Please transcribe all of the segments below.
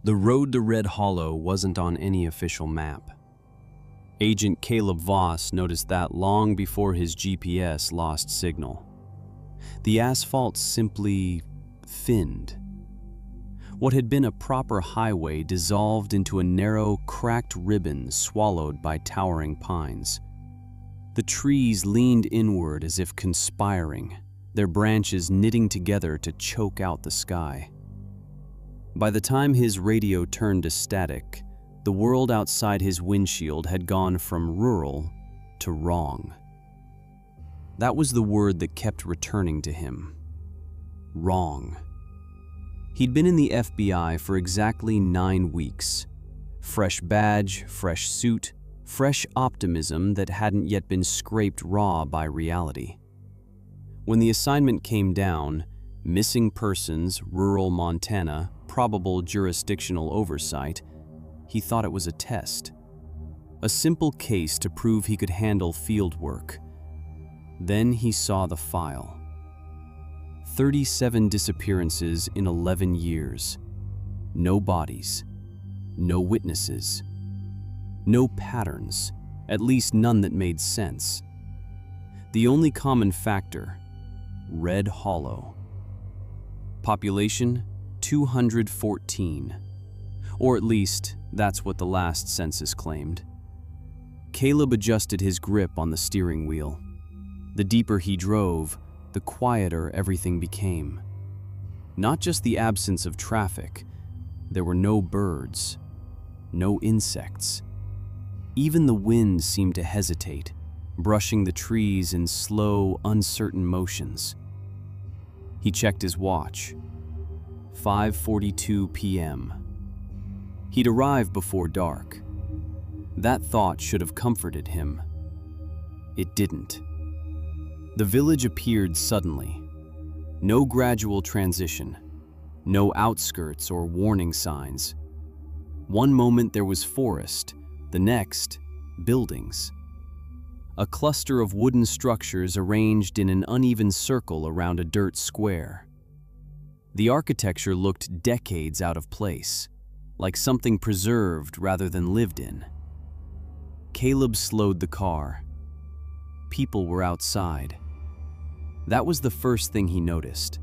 The road to Red Hollow wasn't on any official map. Agent Caleb Voss noticed that long before his GPS lost signal. The asphalt simply thinned. What had been a proper highway dissolved into a narrow, cracked ribbon swallowed by towering pines. The trees leaned inward as if conspiring, their branches knitting together to choke out the sky. By the time his radio turned to static, the world outside his windshield had gone from rural to wrong. That was the word that kept returning to him. Wrong. He'd been in the FBI for exactly 9 weeks. Fresh badge, fresh suit, fresh optimism that hadn't yet been scraped raw by reality. When the assignment came down, missing persons, rural Montana, probable jurisdictional oversight, he thought it was a test. A simple case to prove he could handle field work. Then he saw the file. 37 disappearances in 11 years. No bodies. No witnesses. No patterns, at least none that made sense. The only common factor, Red Hollow. Population, 214. Or at least, that's what the last census claimed. Caleb adjusted his grip on the steering wheel. The deeper he drove, the quieter everything became. Not just the absence of traffic, there were no birds, no insects. Even the wind seemed to hesitate, brushing the trees in slow, uncertain motions. He checked his watch. 5:42 p.m. He'd arrived before dark. That thought should have comforted him. It didn't. The village appeared suddenly. No gradual transition. No outskirts or warning signs. One moment there was forest, the next, buildings. A cluster of wooden structures arranged in an uneven circle around a dirt square. The architecture looked decades out of place, like something preserved rather than lived in. Caleb slowed the car. People were outside. That was the first thing he noticed.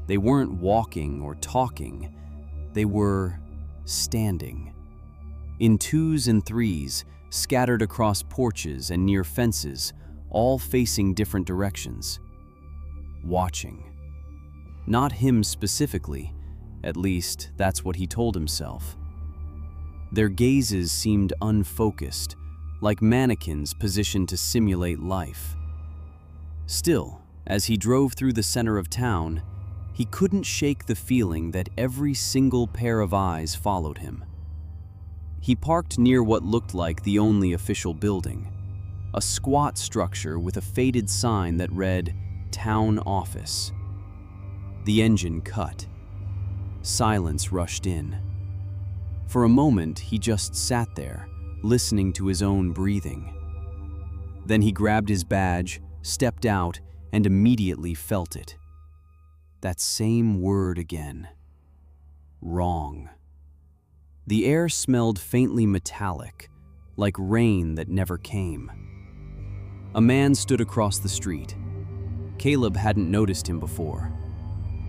They weren't walking or talking. They were standing. In twos and threes, scattered across porches and near fences, all facing different directions. Watching. Not him specifically, at least that's what he told himself. Their gazes seemed unfocused, like mannequins positioned to simulate life. Still, as he drove through the center of town, he couldn't shake the feeling that every single pair of eyes followed him. He parked near what looked like the only official building, a squat structure with a faded sign that read, "Town Office." The engine cut. Silence rushed in. For a moment, he just sat there, listening to his own breathing. Then he grabbed his badge, stepped out, and immediately felt it. That same word again. Wrong. The air smelled faintly metallic, like rain that never came. A man stood across the street. Caleb hadn't noticed him before.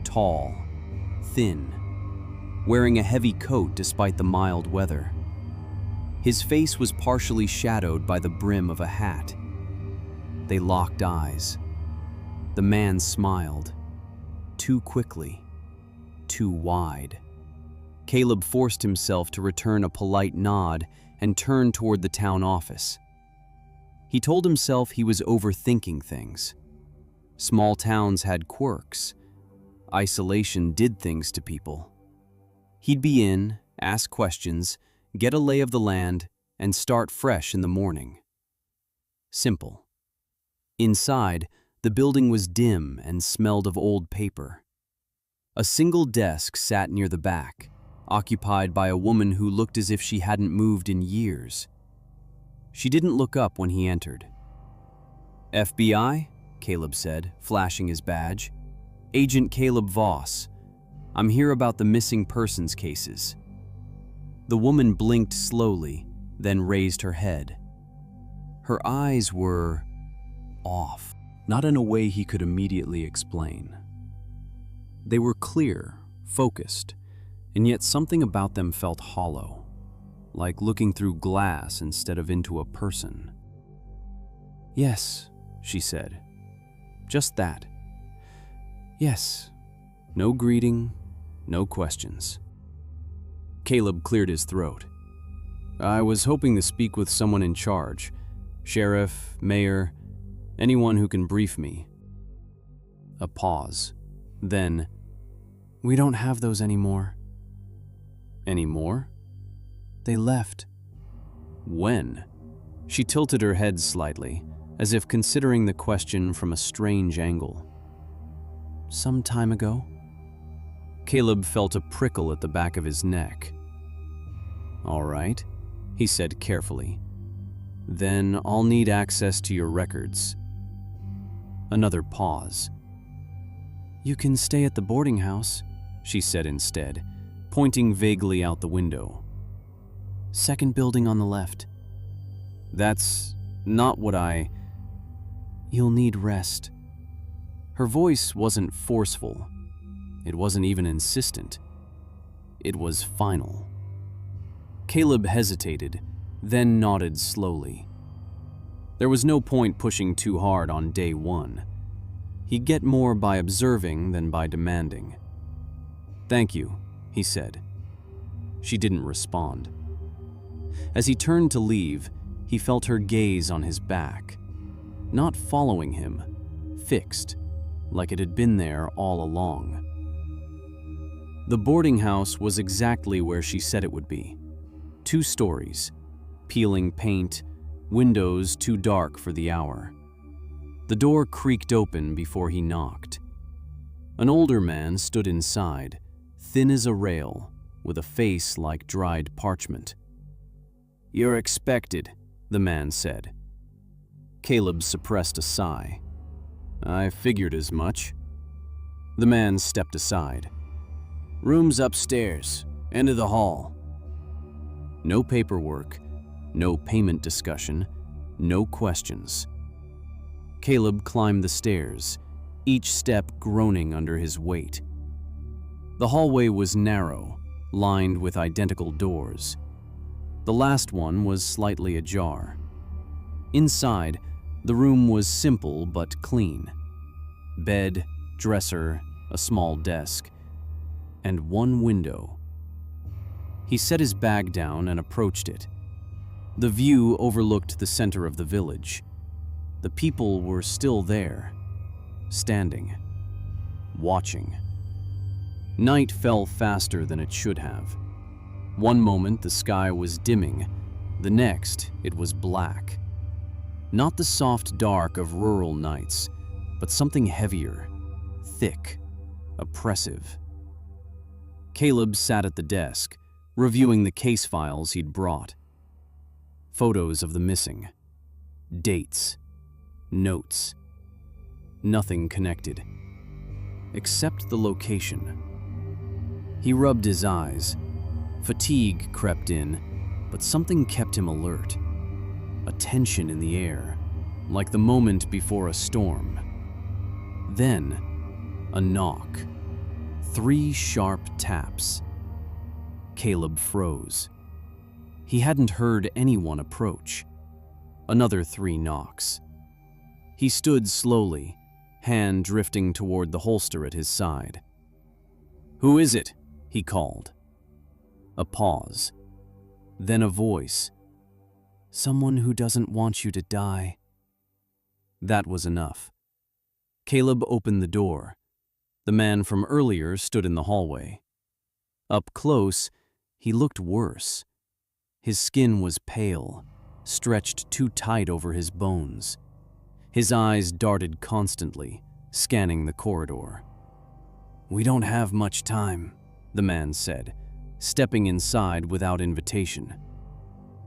Tall, thin, wearing a heavy coat despite the mild weather. His face was partially shadowed by the brim of a hat. They locked eyes. The man smiled. Too quickly. Too wide. Caleb forced himself to return a polite nod and turn toward the town office. He told himself he was overthinking things. Small towns had quirks. Isolation did things to people. He'd be in, ask questions, get a lay of the land, and start fresh in the morning. Simple. Inside, the building was dim and smelled of old paper. A single desk sat near the back, occupied by a woman who looked as if she hadn't moved in years. She didn't look up when he entered. "FBI?" Caleb said, flashing his badge. "Agent Caleb Voss. I'm here about the missing persons cases. The woman blinked slowly, then raised her head. Her eyes were off, not in a way he could immediately explain. They were clear, focused, and yet something about them felt hollow, like looking through glass instead of into a person. "Yes," she said. "Just that. Yes." No greeting, no questions. Caleb cleared his throat. "I was hoping to speak with someone in charge. Sheriff, mayor, anyone who can brief me." A pause. Then, "We don't have those anymore." "Anymore?" "They left." "When?" She tilted her head slightly, as if considering the question from a strange angle. "Some time ago." Caleb felt a prickle at the back of his neck. "All right," he said carefully. "Then I'll need access to your records." Another pause. "You can stay at the boarding house," she said instead, pointing vaguely out the window. "Second building on the left." "That's not what I—" "You'll need rest." Her voice wasn't forceful. It wasn't even insistent. It was final. Caleb hesitated, then nodded slowly. There was no point pushing too hard on day one. He'd get more by observing than by demanding. "Thank you," he said. She didn't respond. As he turned to leave, he felt her gaze on his back, not following him, fixed, like it had been there all along. The boarding house was exactly where she said it would be. 2 stories, peeling paint, windows too dark for the hour. The door creaked open before he knocked. An older man stood inside, thin as a rail, with a face like dried parchment. "You're expected," the man said. Caleb suppressed a sigh. "I figured as much." The man stepped aside. "Room's upstairs, end of the hall." No paperwork, no payment discussion, no questions. Caleb climbed the stairs, each step groaning under his weight. The hallway was narrow, lined with identical doors. The last one was slightly ajar. Inside, the room was simple but clean. Bed, dresser, a small desk, and one window. He set his bag down and approached it. The view overlooked the center of the village. The people were still there, standing, watching. Night fell faster than it should have. One moment the sky was dimming, the next it was black. Not the soft dark of rural nights, but something heavier, thick, oppressive. Caleb sat at the desk, reviewing the case files he'd brought. Photos of the missing, dates, notes. Nothing connected, except the location. He rubbed his eyes. Fatigue crept in, but something kept him alert. A tension in the air, like the moment before a storm. Then, a knock. 3 sharp taps. Caleb froze. He hadn't heard anyone approach. Another 3 knocks. He stood slowly, hand drifting toward the holster at his side. "Who is it?" he called. A pause. Then a voice. "Someone who doesn't want you to die." That was enough. Caleb opened the door. The man from earlier stood in the hallway. Up close, he looked worse. His skin was pale, stretched too tight over his bones. His eyes darted constantly, scanning the corridor. "We don't have much time," the man said, stepping inside without invitation.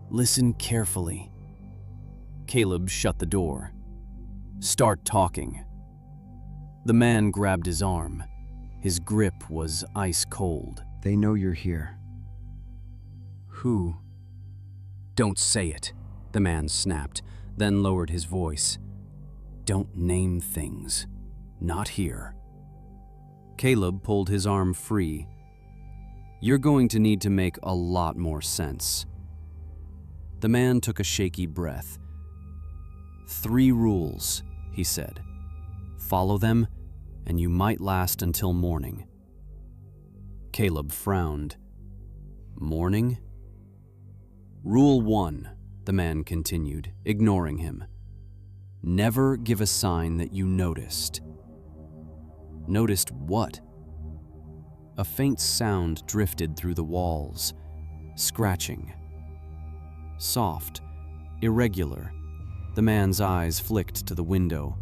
"Listen carefully." Caleb shut the door. "Start talking." The man grabbed his arm. His grip was ice cold. "They know you're here." Who? Don't say it, the man snapped, then lowered his voice. Don't name things. Not here. Caleb pulled his arm free. You're going to need to make a lot more sense. The man took a shaky breath. 3 rules, he said. Follow them, and you might last until morning. Caleb frowned. Morning? Rule 1, the man continued, ignoring him. Never give a sign that you noticed. Noticed what? A faint sound drifted through the walls, scratching. Soft, irregular, the man's eyes flicked to the window.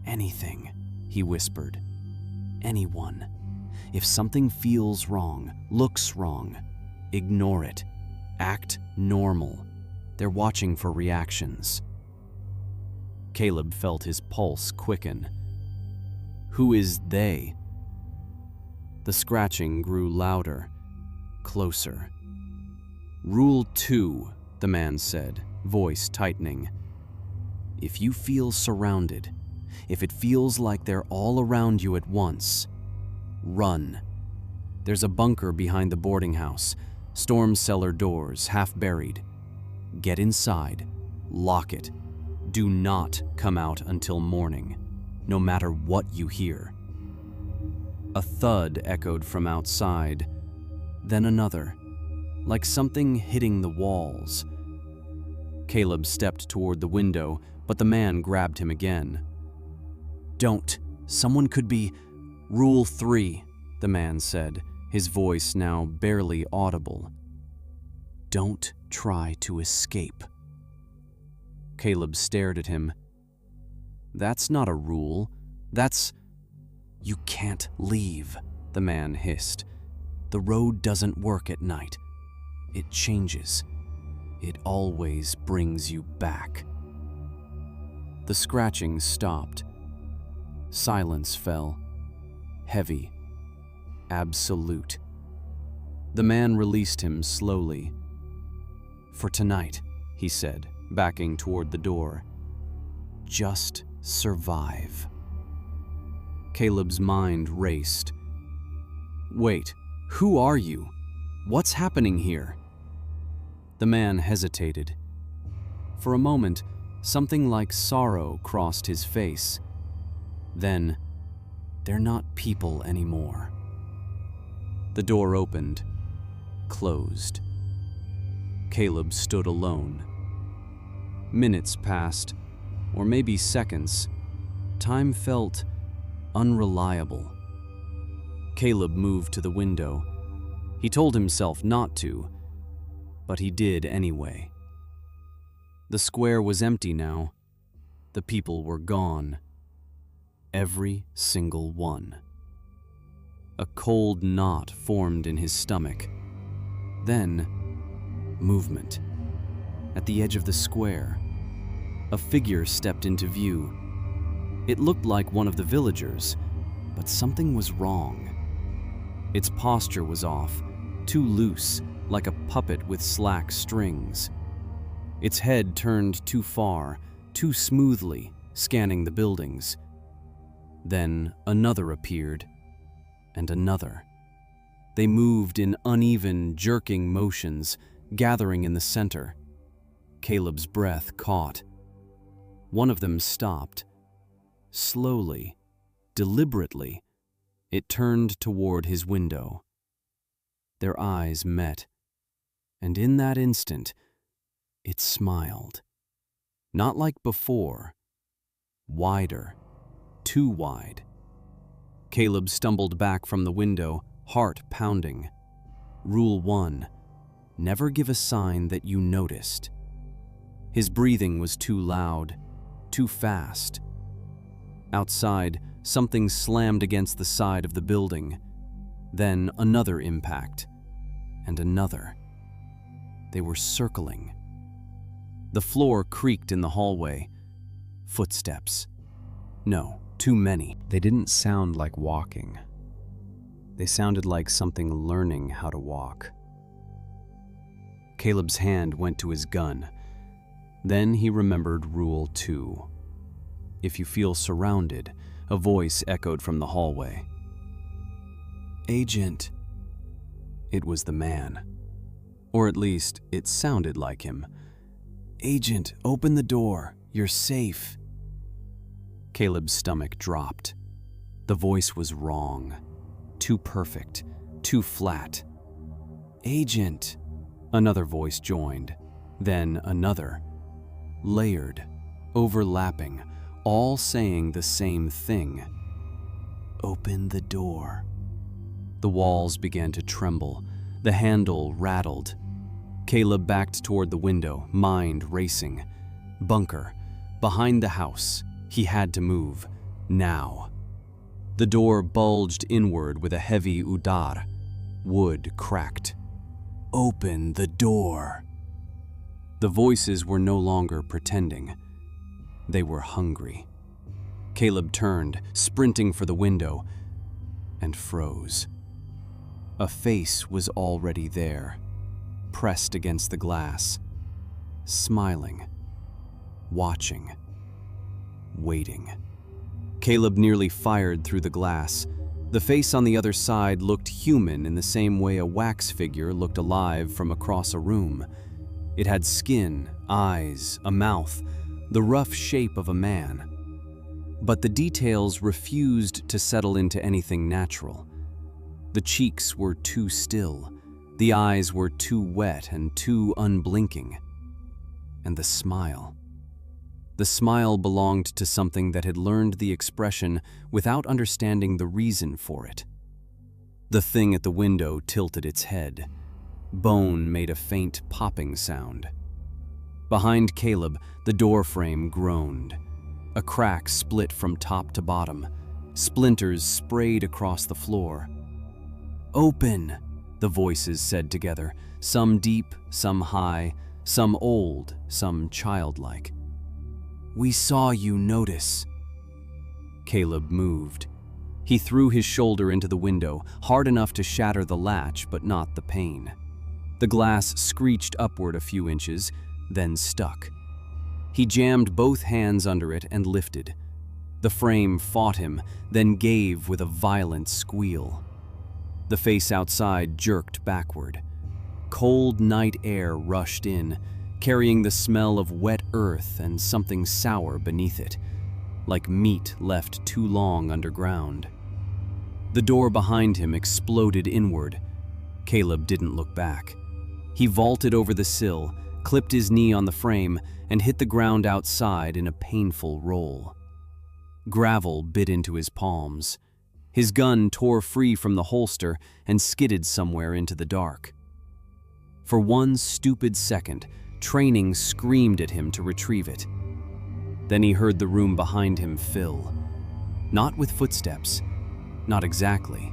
Anything, he whispered. Anyone. If something feels wrong, looks wrong, ignore it. Act normal. They're watching for reactions. Caleb felt his pulse quicken. Who is they? The scratching grew louder, closer. Rule 2, the man said, voice tightening. If you feel surrounded, if it feels like they're all around you at once, run. There's a bunker behind the boarding house, storm cellar doors half buried. Get inside, lock it. Do not come out until morning, no matter what you hear. A thud echoed from outside, then another, like something hitting the walls. Caleb stepped toward the window, but the man grabbed him again. Don't. Someone could be... Rule 3, the man said, his voice now barely audible. Don't try to escape. Caleb stared at him. That's not a rule. That's... You can't leave, the man hissed. The road doesn't work at night. It changes. It always brings you back. The scratching stopped. Silence fell. Heavy. Absolute. The man released him slowly. For tonight, he said, backing toward the door. Just survive. Caleb's mind raced. Wait, who are you? What's happening here? The man hesitated. For a moment, something like sorrow crossed his face. Then, they're not people anymore. The door opened, closed. Caleb stood alone. Minutes passed, or maybe seconds. Time felt unreliable. Caleb moved to the window. He told himself not to, but he did anyway. The square was empty now. The people were gone. Every single one. A cold knot formed in his stomach. Then, movement. At the edge of the square, a figure stepped into view. It looked like one of the villagers, but something was wrong. Its posture was off, too loose, like a puppet with slack strings. Its head turned too far, too smoothly, scanning the buildings. Then another appeared, and another. They moved in uneven, jerking motions, gathering in the center. Caleb's breath caught. One of them stopped. Slowly, deliberately, it turned toward his window. Their eyes met, and in that instant, it smiled. Not like before. Wider, too wide. Caleb stumbled back from the window, heart pounding. Rule 1, never give a sign that you noticed. His breathing was too loud, too fast. Outside, something slammed against the side of the building. Then another impact, and another. They were circling. The floor creaked in the hallway. Footsteps. No, too many. They didn't sound like walking. They sounded like something learning how to walk. Caleb's hand went to his gun. Then he remembered Rule 2. If you feel surrounded, a voice echoed from the hallway. "Agent." It was the man. Or at least, it sounded like him. "Agent, open the door. You're safe." Caleb's stomach dropped. The voice was wrong. Too perfect. Too flat. "Agent." Another voice joined. Then another. Layered. Overlapping. All saying the same thing. "Open the door." The walls began to tremble. The handle rattled. Caleb backed toward the window, mind racing. Bunker. Behind the house. He had to move. Now. The door bulged inward with a heavy udar. Wood cracked. "Open the door." The voices were no longer pretending. They were hungry. Caleb turned, sprinting for the window, and froze. A face was already there, pressed against the glass, smiling, watching, waiting. Caleb nearly fired through the glass. The face on the other side looked human in the same way a wax figure looked alive from across a room. It had skin, eyes, a mouth, the rough shape of a man. But the details refused to settle into anything natural. The cheeks were too still, the eyes were too wet and too unblinking. And the smile. The smile belonged to something that had learned the expression without understanding the reason for it. The thing at the window tilted its head. Bone made a faint popping sound. Behind Caleb, the door frame groaned. A crack split from top to bottom. Splinters sprayed across the floor. "Open," the voices said together, some deep, some high, some old, some childlike. "We saw you notice." Caleb moved. He threw his shoulder into the window, hard enough to shatter the latch, but not the pane. The glass screeched upward a few inches, then stuck. He jammed both hands under it and lifted. The frame fought him, then gave with a violent squeal. The face outside jerked backward. Cold night air rushed in, carrying the smell of wet earth and something sour beneath it, like meat left too long underground. The door behind him exploded inward. Caleb didn't look back. He vaulted over the sill, clipped his knee on the frame, and hit the ground outside in a painful roll. Gravel bit into his palms. His gun tore free from the holster and skidded somewhere into the dark. For one stupid second, training screamed at him to retrieve it. Then he heard the room behind him fill. Not with footsteps, not exactly.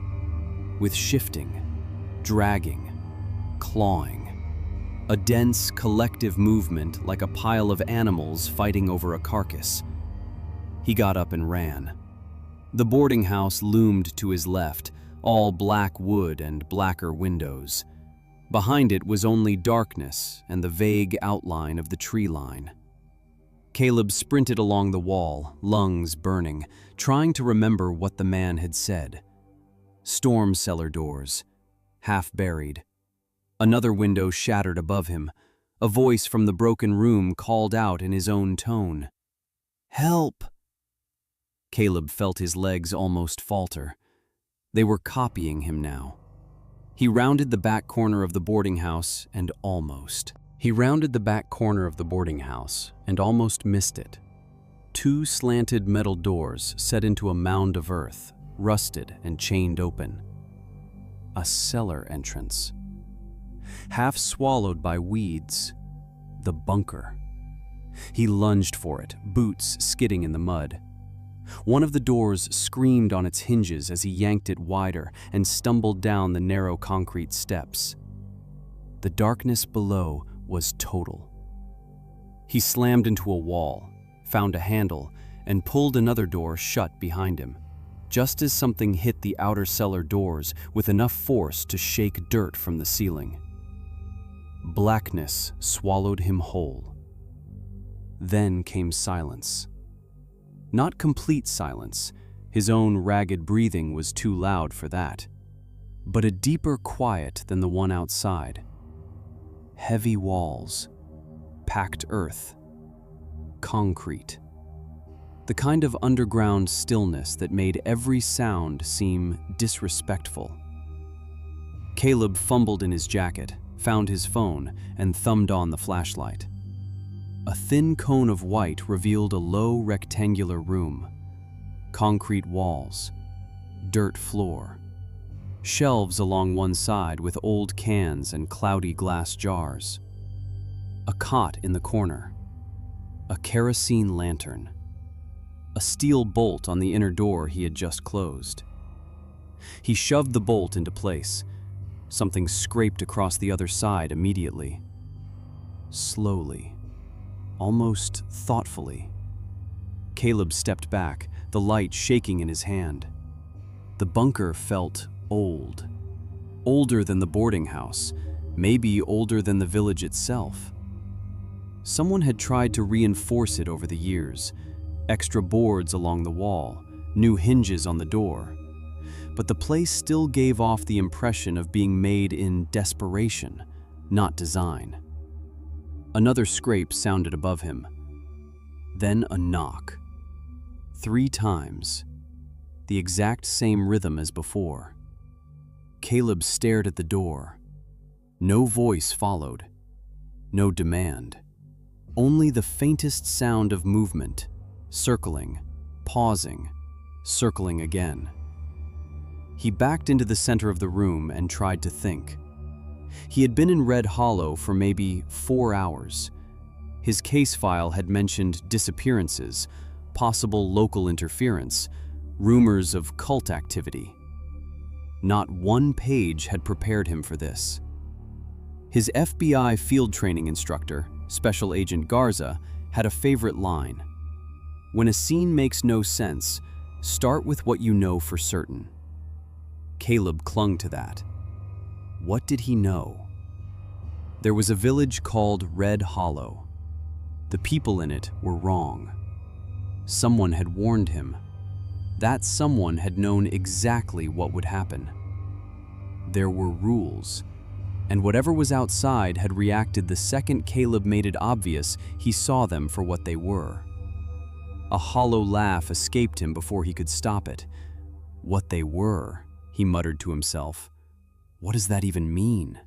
With shifting, dragging, clawing. A dense, collective movement like a pile of animals fighting over a carcass. He got up and ran. The boarding house loomed to his left, all black wood and blacker windows. Behind it was only darkness and the vague outline of the tree line. Caleb sprinted along the wall, lungs burning, trying to remember what the man had said. Storm cellar doors, half buried. Another window shattered above him. A voice from the broken room called out in his own tone. "Help!" Caleb felt his legs almost falter. They were copying him now. He rounded the back corner of the boarding house and almost. He rounded the back corner of the boarding house and almost missed it. Two slanted metal doors set into a mound of earth, rusted and chained open. A cellar entrance. Half swallowed by weeds. The bunker. He lunged for it, boots skidding in the mud. One of the doors screamed on its hinges as he yanked it wider and stumbled down the narrow concrete steps. The darkness below was total. He slammed into a wall, found a handle, and pulled another door shut behind him, just as something hit the outer cellar doors with enough force to shake dirt from the ceiling. Blackness swallowed him whole. Then came silence. Not complete silence. His own ragged breathing was too loud for that. But a deeper quiet than the one outside. Heavy walls, packed earth, concrete. The kind of underground stillness that made every sound seem disrespectful. Caleb fumbled in his jacket, found his phone, and thumbed on the flashlight. A thin cone of white revealed a low rectangular room. Concrete walls, dirt floor, shelves along one side with old cans and cloudy glass jars. A cot in the corner, a kerosene lantern, a steel bolt on the inner door he had just closed. He shoved the bolt into place. Something scraped across the other side immediately. Slowly, almost thoughtfully. Caleb stepped back, the light shaking in his hand. The bunker felt old. Older than the boarding house, maybe older than the village itself. Someone had tried to reinforce it over the years. Extra boards along the wall, new hinges on the door. But the place still gave off the impression of being made in desperation, not design. Another scrape sounded above him. Then a knock. 3 times. The exact same rhythm as before. Caleb stared at the door. No voice followed. No demand. Only the faintest sound of movement, circling, pausing, circling again. He backed into the center of the room and tried to think. He had been in Red Hollow for maybe 4 hours. His case file had mentioned disappearances, possible local interference, rumors of cult activity. Not one page had prepared him for this. His FBI field training instructor, Special Agent Garza, had a favorite line. When a scene makes no sense, start with what you know for certain. Caleb clung to that. What did he know? There was a village called Red Hollow. The people in it were wrong. Someone had warned him. That someone had known exactly what would happen. There were rules, and whatever was outside had reacted the second Caleb made it obvious he saw them for what they were. A hollow laugh escaped him before he could stop it. What they were, he muttered to himself. What does that even mean?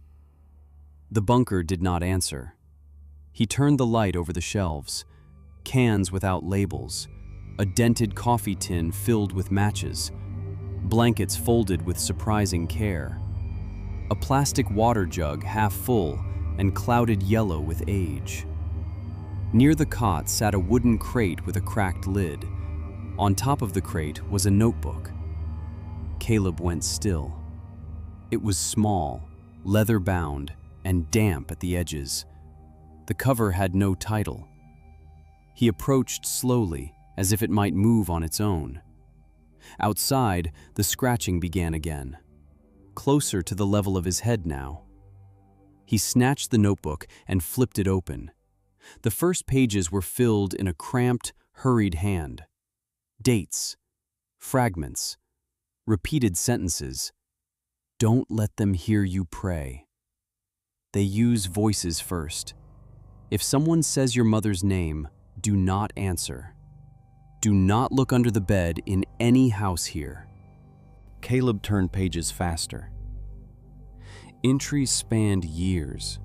The bunker did not answer. He turned the light over the shelves. Cans without labels, a dented coffee tin filled with matches, blankets folded with surprising care, a plastic water jug half full and clouded yellow with age. Near the cot sat a wooden crate with a cracked lid. On top of the crate was a notebook. Caleb went still. It was small, leather-bound, and damp at the edges. The cover had no title. He approached slowly, as if it might move on its own. Outside, the scratching began again, closer to the level of his head now. He snatched the notebook and flipped it open. The first pages were filled in a cramped, hurried hand. Dates, fragments, repeated sentences. Don't let them hear you pray. They use voices first. If someone says your mother's name, do not answer. Do not look under the bed in any house here. Caleb turned pages faster. Entries spanned years.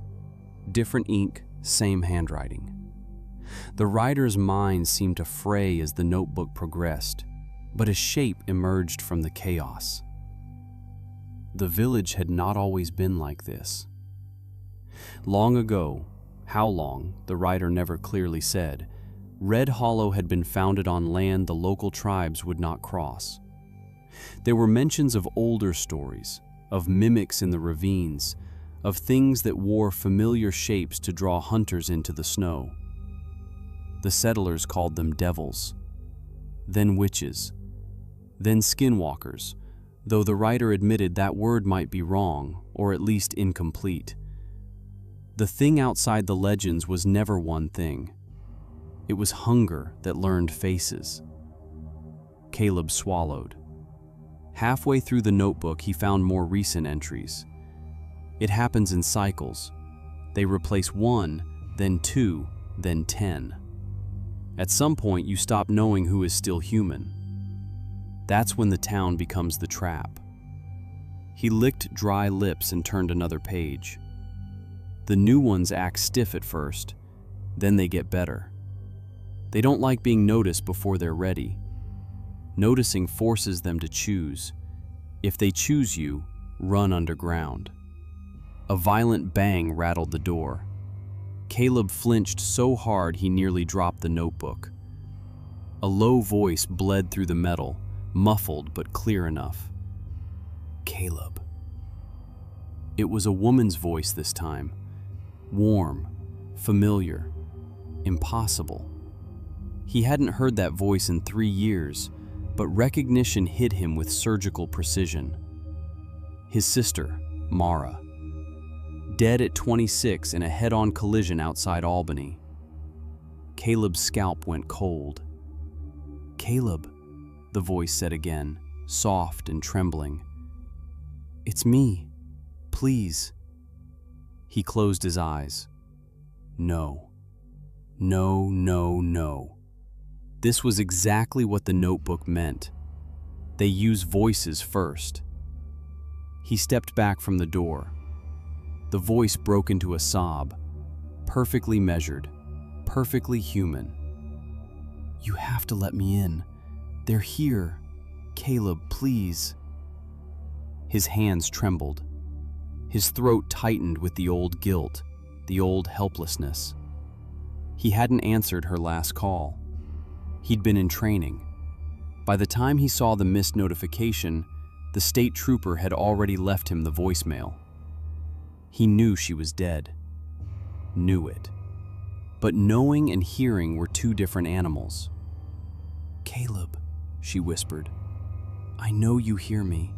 Different ink, same handwriting. The writer's mind seemed to fray as the notebook progressed, but a shape emerged from the chaos. The village had not always been like this. Long ago, how long, the writer never clearly said, Red Hollow had been founded on land the local tribes would not cross. There were mentions of older stories, of mimics in the ravines, of things that wore familiar shapes to draw hunters into the snow. The settlers called them devils, then witches, then skinwalkers, though the writer admitted that word might be wrong, or at least incomplete. The thing outside the legends was never one thing. It was hunger that learned faces. Caleb swallowed. Halfway through the notebook, he found more recent entries. It happens in cycles. They replace 1, then 2, then 10. At some point, you stop knowing who is still human. That's when the town becomes the trap. He licked dry lips and turned another page. The new ones act stiff at first, then they get better. They don't like being noticed before they're ready. Noticing forces them to choose. If they choose you, run underground. A violent bang rattled the door. Caleb flinched so hard he nearly dropped the notebook. A low voice bled through the metal, muffled but clear enough. Caleb. It was a woman's voice this time. Warm, familiar, impossible. He hadn't heard that voice in 3 years, but recognition hit him with surgical precision. His sister, Mara. Dead at 26 in a head-on collision outside Albany. Caleb's scalp went cold. Caleb, the voice said again, soft and trembling. It's me. Please. He closed his eyes. No. No, no, no. This was exactly what the notebook meant. They use voices first. He stepped back from the door. The voice broke into a sob, perfectly measured, perfectly human. You have to let me in. They're here. Caleb, please. His hands trembled. His throat tightened with the old guilt, the old helplessness. He hadn't answered her last call. He'd been in training. By the time he saw the missed notification, the state trooper had already left him the voicemail. He knew she was dead. Knew it. But knowing and hearing were two different animals. Caleb, she whispered, I know you hear me.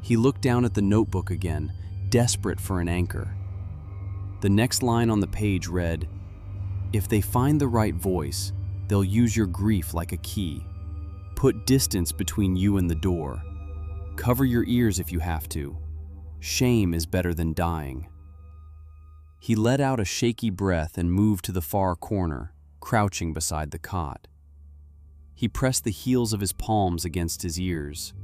He looked down at the notebook again, desperate for an anchor. The next line on the page read, If they find the right voice, they'll use your grief like a key. Put distance between you and the door. Cover your ears if you have to. Shame is better than dying. He let out a shaky breath and moved to the far corner, crouching beside the cot. He pressed the heels of his palms against his ears.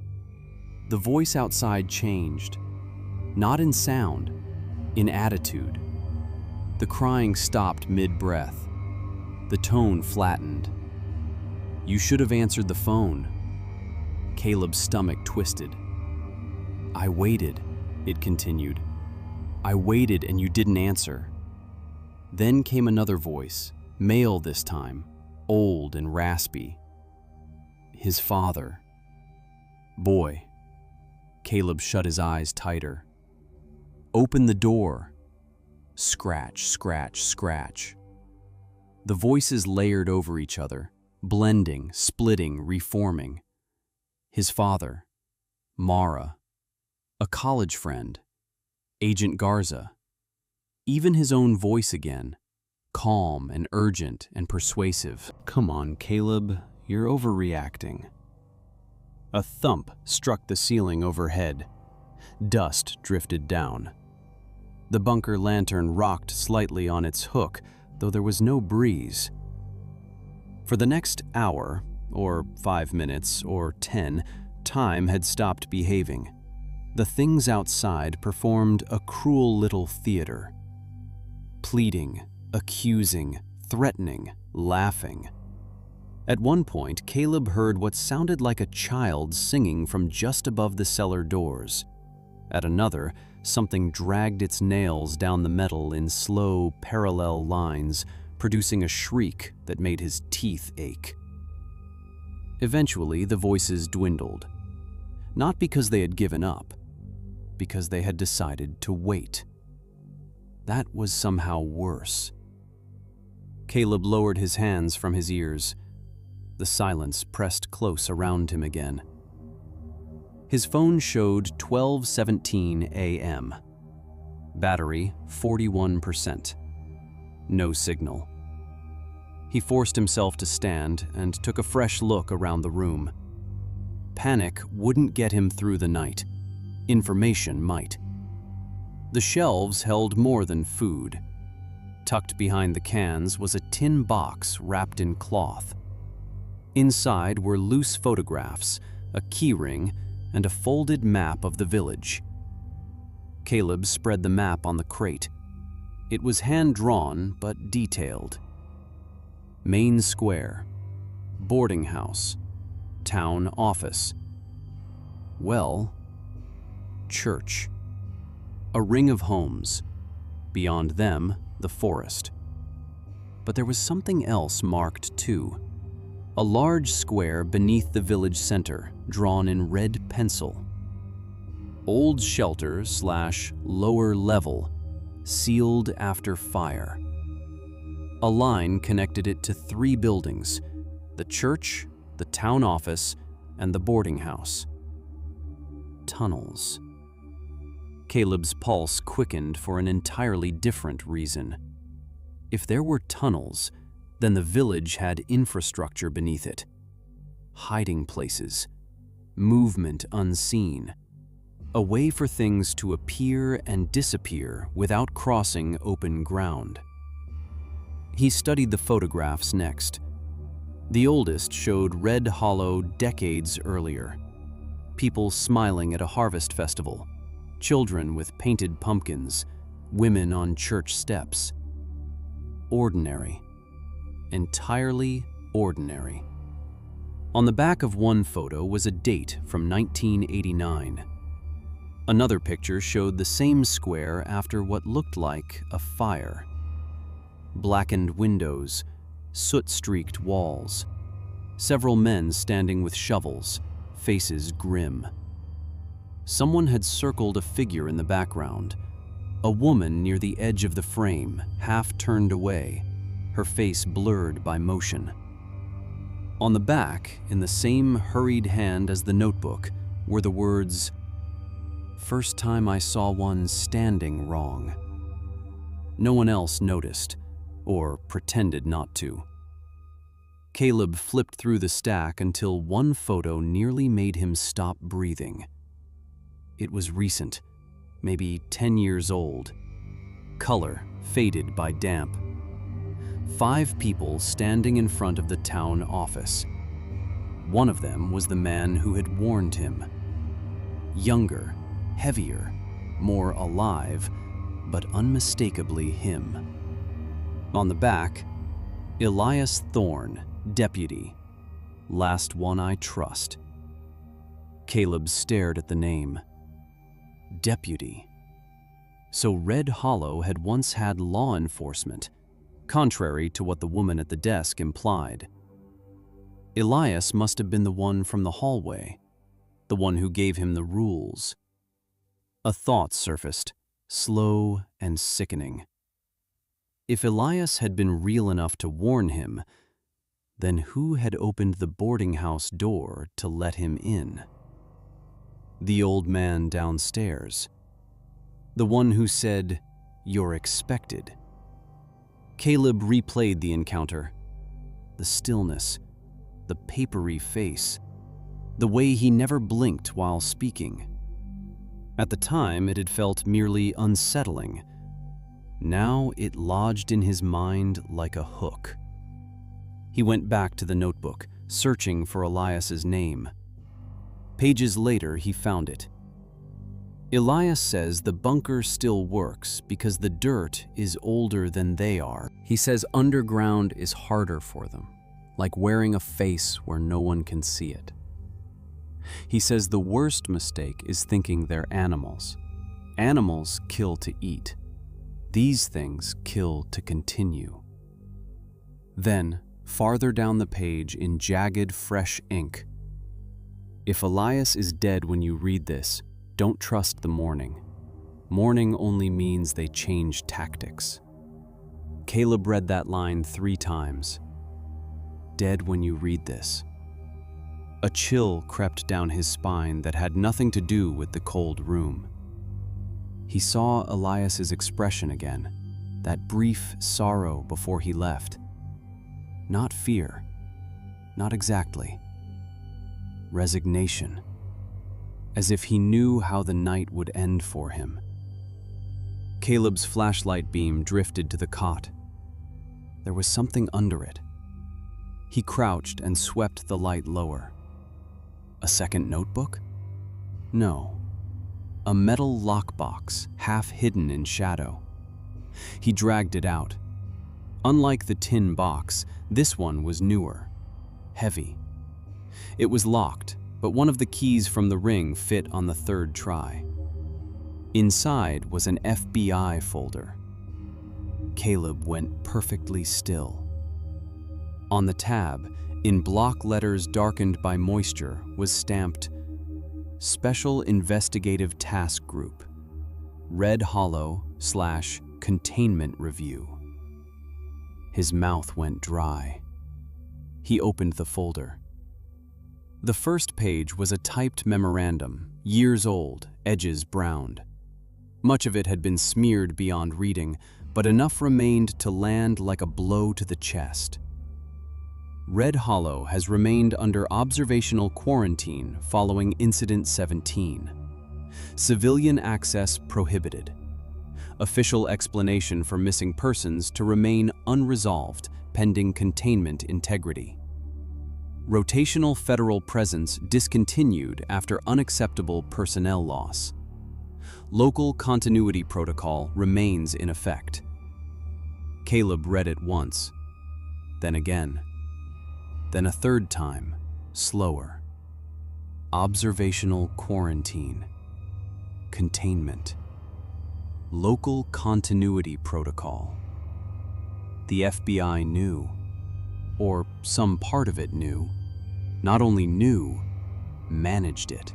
The voice outside changed, not in sound, in attitude. The crying stopped mid-breath. The tone flattened. You should have answered the phone. Caleb's stomach twisted. I waited, it continued. I waited and you didn't answer. Then came another voice, male this time, old and raspy. His father. Boy. Caleb shut his eyes tighter. Open the door. Scratch, scratch, scratch. The voices layered over each other, blending, splitting, reforming. His father. Mara. A college friend. Agent Garza. Even his own voice again, calm and urgent and persuasive. Come on, Caleb, you're overreacting. A thump struck the ceiling overhead. Dust drifted down. The bunker lantern rocked slightly on its hook, though there was no breeze. For the next hour, or 5 minutes, or 10, time had stopped behaving. The things outside performed a cruel little theater. Pleading, accusing, threatening, laughing. At one point, Caleb heard what sounded like a child singing from just above the cellar doors. At another, something dragged its nails down the metal in slow, parallel lines, producing a shriek that made his teeth ache. Eventually, the voices dwindled. Not because they had given up, because they had decided to wait. That was somehow worse. Caleb lowered his hands from his ears. The silence pressed close around him again. His phone showed 12:17 a.m. Battery 41%. No signal. He forced himself to stand and took a fresh look around the room. Panic wouldn't get him through the night. Information might. The shelves held more than food. Tucked behind the cans was a tin box wrapped in cloth. Inside were loose photographs, a keyring, and a folded map of the village. Caleb spread the map on the crate. It was hand-drawn but detailed. Main square, boarding house, town office. Well, church. A ring of homes. Beyond them, the forest. But there was something else marked too. A large square beneath the village center, drawn in red pencil. Old shelter / lower level, sealed after fire. A line connected it to 3 buildings: the church, the town office, and the boarding house. Tunnels. Caleb's pulse quickened for an entirely different reason. If there were tunnels, then the village had infrastructure beneath it. Hiding places. Movement unseen. A way for things to appear and disappear without crossing open ground. He studied the photographs next. The oldest showed Red Hollow decades earlier. People smiling at a harvest festival. Children with painted pumpkins. Women on church steps. Ordinary. Entirely ordinary. On the back of one photo was a date from 1989. Another picture showed the same square after what looked like a fire. Blackened windows, soot-streaked walls. Several men standing with shovels, faces grim. Someone had circled a figure in the background. A woman near the edge of the frame, half turned away, her face blurred by motion. On the back, in the same hurried hand as the notebook, were the words, "First time I saw one standing wrong." No one else noticed, or pretended not to. Caleb flipped through the stack until one photo nearly made him stop breathing. It was recent, maybe 10 years old. Color faded by damp. 5 people standing in front of the town office. One of them was the man who had warned him. Younger, heavier, more alive, but unmistakably him. On the back, Elias Thorne, Deputy. Last one I trust. Caleb stared at the name. Deputy. So Red Hollow had once had law enforcement, contrary to what the woman at the desk implied. Elias must have been the one from the hallway, the one who gave him the rules. A thought surfaced, slow and sickening. If Elias had been real enough to warn him, then who had opened the boarding house door to let him in? The old man downstairs. The one who said, "You're expected." Caleb replayed the encounter. The stillness, the papery face, the way he never blinked while speaking. At the time, it had felt merely unsettling. Now it lodged in his mind like a hook. He went back to the notebook, searching for Elias's name. Pages later, he found it. Elias says the bunker still works because the dirt is older than they are. He says underground is harder for them, like wearing a face where no one can see it. He says the worst mistake is thinking they're animals. Animals kill to eat. These things kill to continue. Then, farther down the page in jagged, fresh ink, if Elias is dead when you read this, don't trust the morning. Morning only means they change tactics. Caleb read that line 3 times. Dead when you read this. A chill crept down his spine that had nothing to do with the cold room. He saw Elias's expression again, that brief sorrow before he left. Not fear, not exactly. Resignation, as if he knew how the night would end for him. Caleb's flashlight beam drifted to the cot. There was something under it. He crouched and swept the light lower. A second notebook? No. A metal lockbox, half hidden in shadow. He dragged it out. Unlike the tin box, this one was newer, heavy. It was locked, but one of the keys from the ring fit on the third try. Inside was an FBI folder. Caleb went perfectly still. On the tab, in block letters darkened by moisture, was stamped Special Investigative Task Group, Red Hollow/Containment Review. His mouth went dry. He opened the folder. The first page was a typed memorandum, years old, edges browned. Much of it had been smeared beyond reading, but enough remained to land like a blow to the chest. Red Hollow has remained under observational quarantine following Incident 17. Civilian access prohibited. Official explanation for missing persons to remain unresolved pending containment integrity. Rotational federal presence discontinued after unacceptable personnel loss. Local continuity protocol remains in effect. Caleb read it once, then again. Then a third time, slower. Observational quarantine. Containment. Local continuity protocol. The FBI knew, or some part of it knew, not only knew, managed it.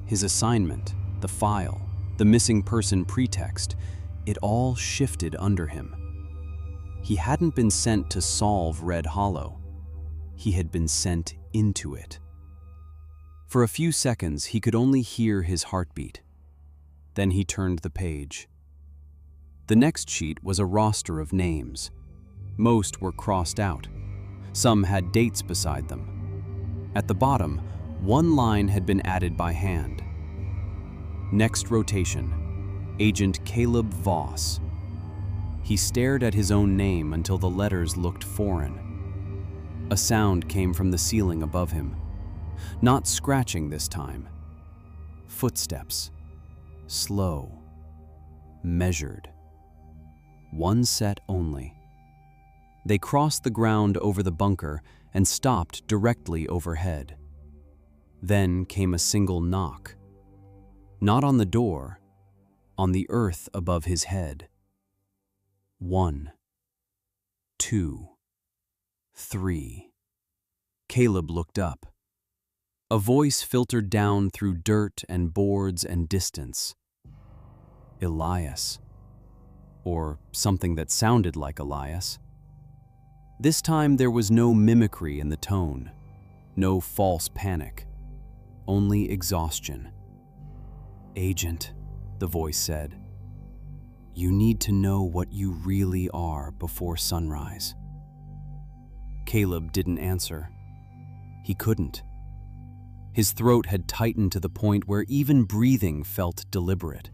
His assignment, the file, the missing person pretext, it all shifted under him. He hadn't been sent to solve Red Hollow. He had been sent into it. For a few seconds, he could only hear his heartbeat. Then he turned the page. The next sheet was a roster of names. Most were crossed out. Some had dates beside them. At the bottom, one line had been added by hand. Next rotation, Agent Caleb Voss. He stared at his own name until the letters looked foreign. A sound came from the ceiling above him. Not scratching this time. Footsteps. Slow. Measured. One set only. They crossed the ground over the bunker and stopped directly overhead. Then came a single knock. Not on the door, on the earth above his head. 1, 2, 3. Caleb looked up. A voice filtered down through dirt and boards and distance. Elias. Or something that sounded like Elias. This time there was no mimicry in the tone, no false panic, only exhaustion. Agent, the voice said, you need to know what you really are before sunrise. Caleb didn't answer. He couldn't. His throat had tightened to the point where even breathing felt deliberate.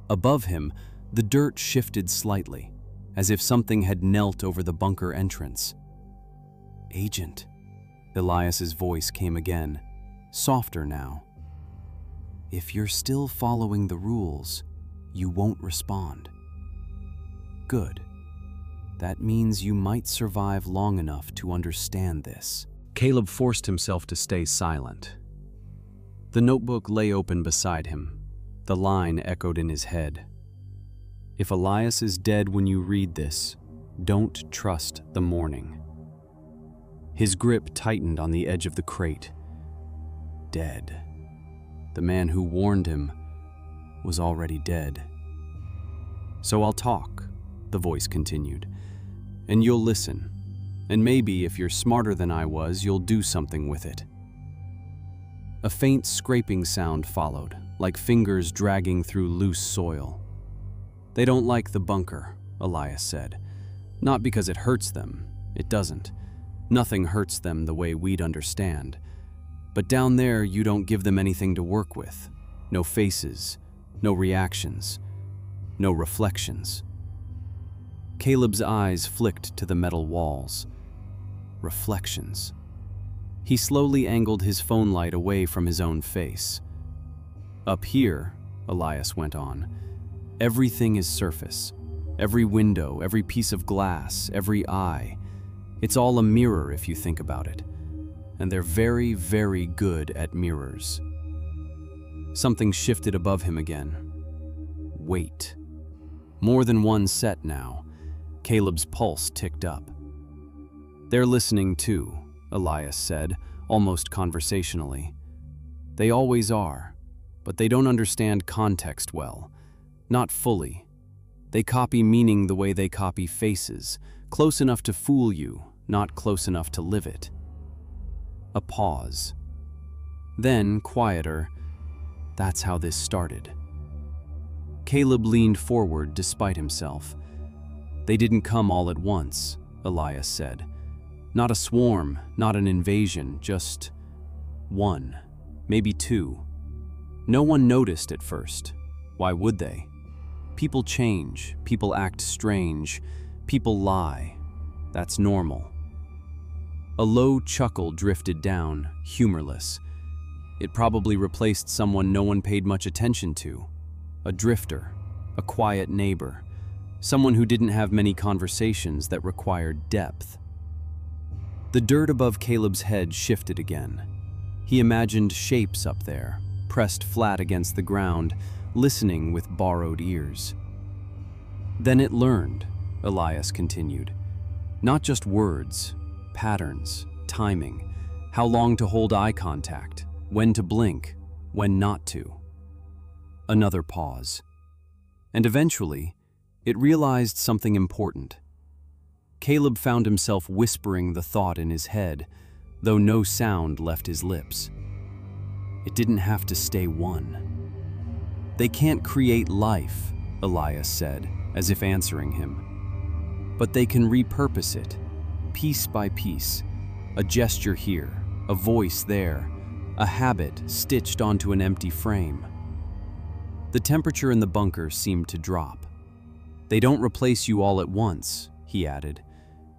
Above him, the dirt shifted slightly, as if something had knelt over the bunker entrance. Agent, Elias's voice came again, softer now. If you're still following the rules, you won't respond. Good. That means you might survive long enough to understand this. Caleb forced himself to stay silent. The notebook lay open beside him. The line echoed in his head. If Elias is dead when you read this, don't trust the morning. His grip tightened on the edge of the crate. Dead. The man who warned him was already dead. So I'll talk, the voice continued, and you'll listen. And maybe if you're smarter than I was, you'll do something with it. A faint scraping sound followed, like fingers dragging through loose soil. "They don't like the bunker," Elias said. "Not because it hurts them. It doesn't. Nothing hurts them the way we'd understand. But down there, you don't give them anything to work with. No faces, no reactions, no reflections." Caleb's eyes flicked to the metal walls. Reflections. He slowly angled his phone light away from his own face. "Up here," Elias went on, "everything is surface. Every window, every piece of glass, every eye. It's all a mirror if you think about it. And they're very, very good at mirrors." Something shifted above him again. Weight. More than one set now. Caleb's pulse ticked up. "They're listening too," Elias said, almost conversationally. "They always are, but they don't understand context well. Not fully. They copy meaning the way they copy faces, close enough to fool you, not close enough to live it." A pause. Then, quieter, "That's how this started." Caleb leaned forward despite himself. "They didn't come all at once," Elias said. "Not a swarm, not an invasion, just one, maybe two. No one noticed at first. Why would they? People change, people act strange, people lie. That's normal." A low chuckle drifted down, humorless. It probably replaced someone no one paid much attention to. A drifter, a quiet neighbor, someone who didn't have many conversations that required depth. The dirt above Caleb's head shifted again. He imagined shapes up there, pressed flat against the ground, listening with borrowed ears. "Then it learned," Elias continued. "Not just words, patterns, timing, how long to hold eye contact, when to blink, when not to." Another pause. And eventually, it realized something important. Caleb found himself whispering the thought in his head, though no sound left his lips. It didn't have to stay one. "They can't create life," Elias said, as if answering him. "But they can repurpose it, piece by piece. A gesture here, a voice there, a habit stitched onto an empty frame." The temperature in the bunker seemed to drop. "They don't replace you all at once," he added.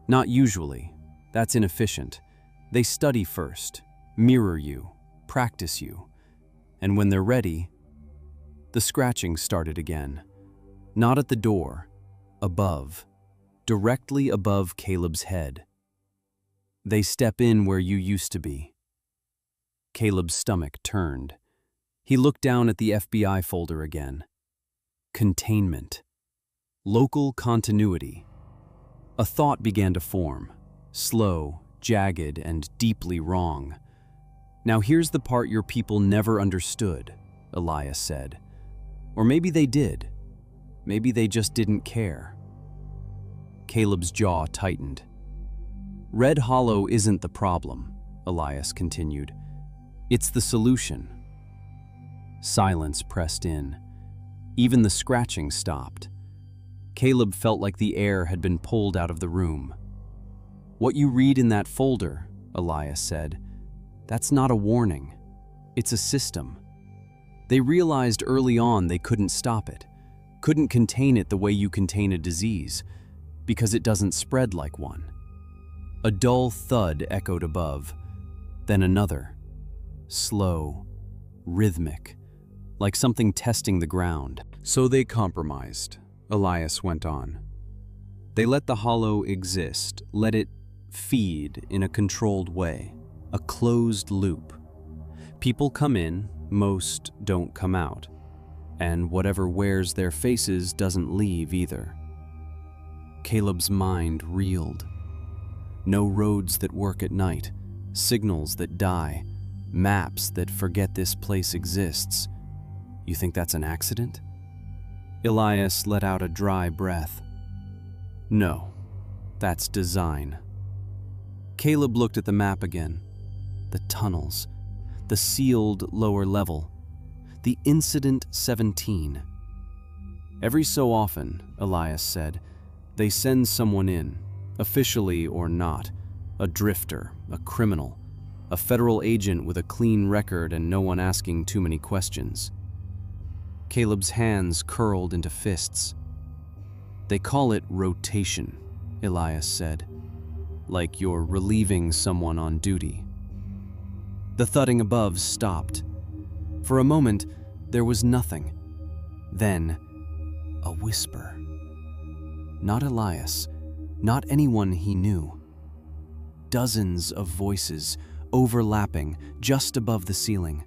"Not usually. That's inefficient. They study first, mirror you, practice you. And when they're ready..." The scratching started again. Not at the door, above, directly above Caleb's head. "They step in where you used to be." Caleb's stomach turned. He looked down at the FBI folder again. Containment. Local continuity. A thought began to form, slow, jagged, and deeply wrong. "Now here's the part your people never understood," Elias said. "Or maybe they did. Maybe they just didn't care." Caleb's jaw tightened. "Red Hollow isn't the problem," Elias continued. "It's the solution." Silence pressed in. Even the scratching stopped. Caleb felt like the air had been pulled out of the room. "What you read in that folder," Elias said, "that's not a warning. It's a system. They realized early on they couldn't stop it, couldn't contain it the way you contain a disease, because it doesn't spread like one." A dull thud echoed above, then another, slow, rhythmic, like something testing the ground. "So they compromised," Elias went on. "They let the hollow exist, let it feed in a controlled way, a closed loop. People come in, most don't come out, and whatever wears their faces doesn't leave either." Caleb's mind reeled. No roads that work at night, signals that die, maps that forget this place exists. You think that's an accident? Elias let out a dry breath. No, that's design. Caleb looked at the map again. The tunnels, the sealed lower level, the Incident 17. Every so often, Elias said, they send someone in, officially or not, a drifter, a criminal, a federal agent with a clean record and no one asking too many questions. Caleb's hands curled into fists. They call it rotation, Elias said, like you're relieving someone on duty. The thudding above stopped. For a moment, there was nothing. Then, a whisper. Not Elias, not anyone he knew. Dozens of voices overlapping just above the ceiling.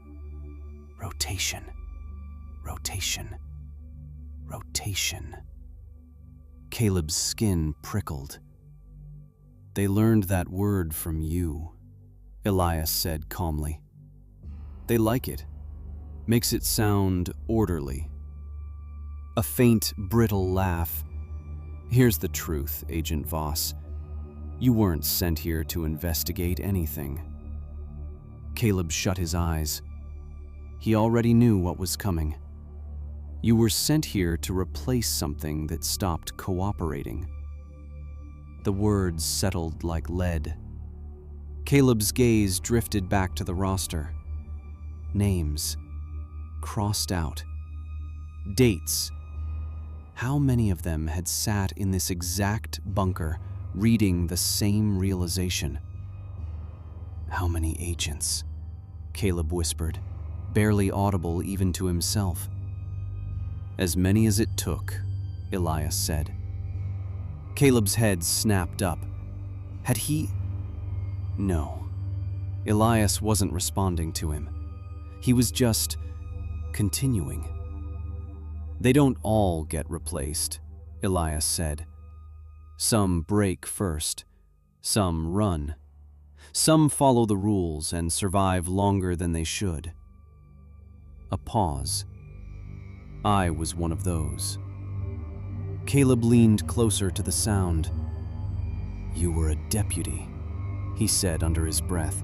Rotation, rotation, rotation. Caleb's skin prickled. They learned that word from you, Elias said calmly. They like it. Makes it sound orderly. A faint, brittle laugh. Here's the truth, Agent Voss. You weren't sent here to investigate anything. Caleb shut his eyes. He already knew what was coming. You were sent here to replace something that stopped cooperating. The words settled like lead. Caleb's gaze drifted back to the roster. Names. Crossed out. Dates. How many of them had sat in this exact bunker, reading the same realization? How many agents? Caleb whispered, barely audible even to himself. As many as it took, Elias said. Caleb's head snapped up. Had he? No. Elias wasn't responding to him. He was just continuing. They don't all get replaced, Elias said. Some break first. Some run. Some follow the rules and survive longer than they should. A pause. I was one of those. Caleb leaned closer to the sound. You were a deputy, he said under his breath.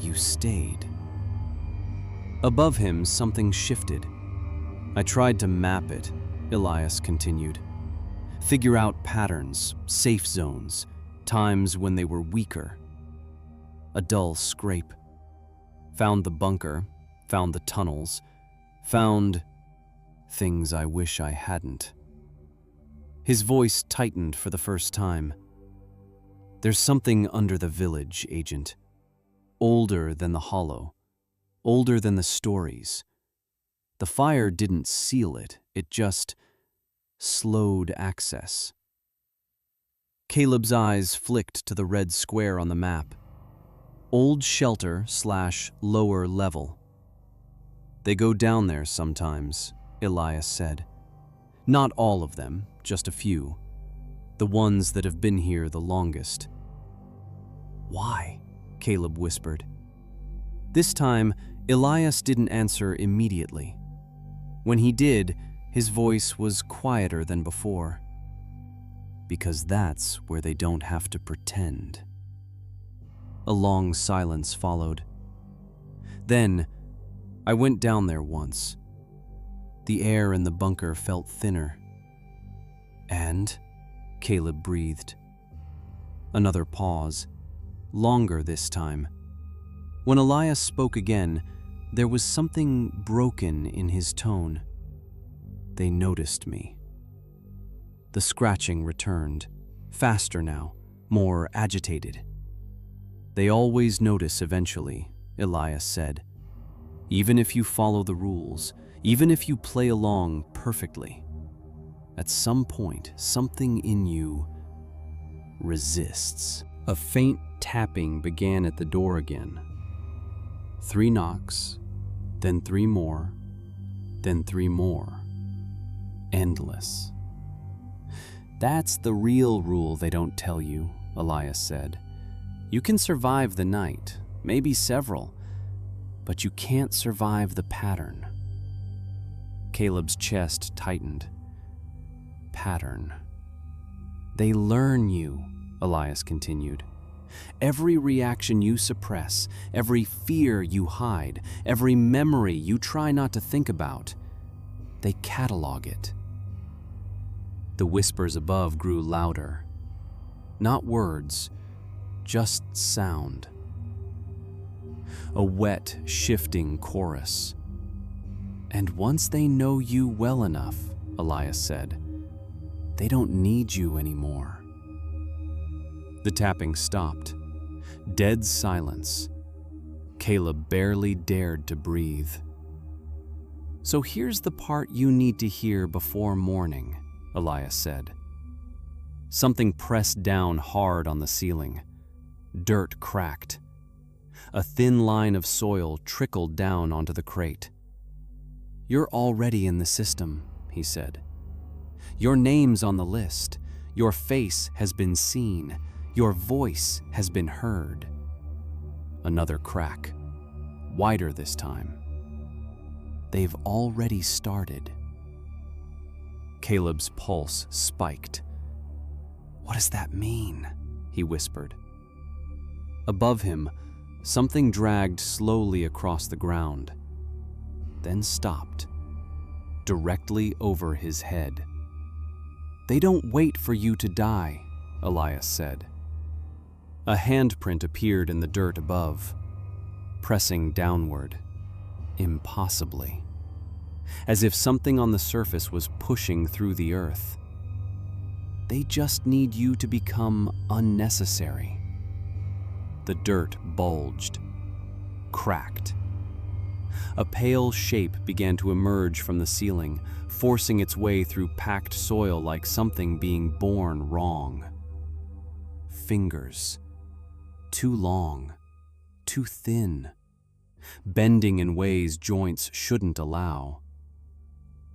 You stayed. Above him, something shifted. I tried to map it, Elias continued. Figure out patterns, safe zones, times when they were weaker. A dull scrape. Found the bunker, found the tunnels, found things I wish I hadn't. His voice tightened for the first time. There's something under the village, Agent. Older than the hollow. Older than the stories. The fire didn't seal it, it just slowed access. Caleb's eyes flicked to the red square on the map. Old shelter/lower level. They go down there sometimes, Elias said. Not all of them, just a few. The ones that have been here the longest. Why? Caleb whispered. This time, Elias didn't answer immediately. When he did, his voice was quieter than before. Because that's where they don't have to pretend. A long silence followed. Then, I went down there once. The air in the bunker felt thinner. And? Caleb breathed. Another pause. Longer this time. When Elias spoke again, there was something broken in his tone. They noticed me. The scratching returned, faster now, more agitated. They always notice eventually, Elias said. Even if you follow the rules, even if you play along perfectly, at some point, something in you resists. A faint tapping began at the door again. 3 knocks, then 3 more, then 3 more. Endless. That's the real rule they don't tell you, Elias said. You can survive the night, maybe several, but you can't survive the pattern. Caleb's chest tightened. Pattern. They learn you, Elias continued. Every reaction you suppress, every fear you hide, every memory you try not to think about, they catalog it. The whispers above grew louder. Not words, just sound. A wet, shifting chorus. And once they know you well enough, Elias said, they don't need you anymore. The tapping stopped. Dead silence. Caleb barely dared to breathe. So here's the part you need to hear before morning, Elias said. Something pressed down hard on the ceiling. Dirt cracked. A thin line of soil trickled down onto the crate. You're already in the system, he said. Your name's on the list. Your face has been seen. Your voice has been heard. Another crack, wider this time. They've already started. Caleb's pulse spiked. What does that mean? He whispered. Above him, something dragged slowly across the ground, then stopped, directly over his head. They don't wait for you to die, Elias said. A handprint appeared in the dirt above, pressing downward, impossibly, as if something on the surface was pushing through the earth. They just need you to become unnecessary. The dirt bulged, cracked. A pale shape began to emerge from the ceiling, forcing its way through packed soil like something being born wrong. Fingers. Too long, too thin, bending in ways joints shouldn't allow.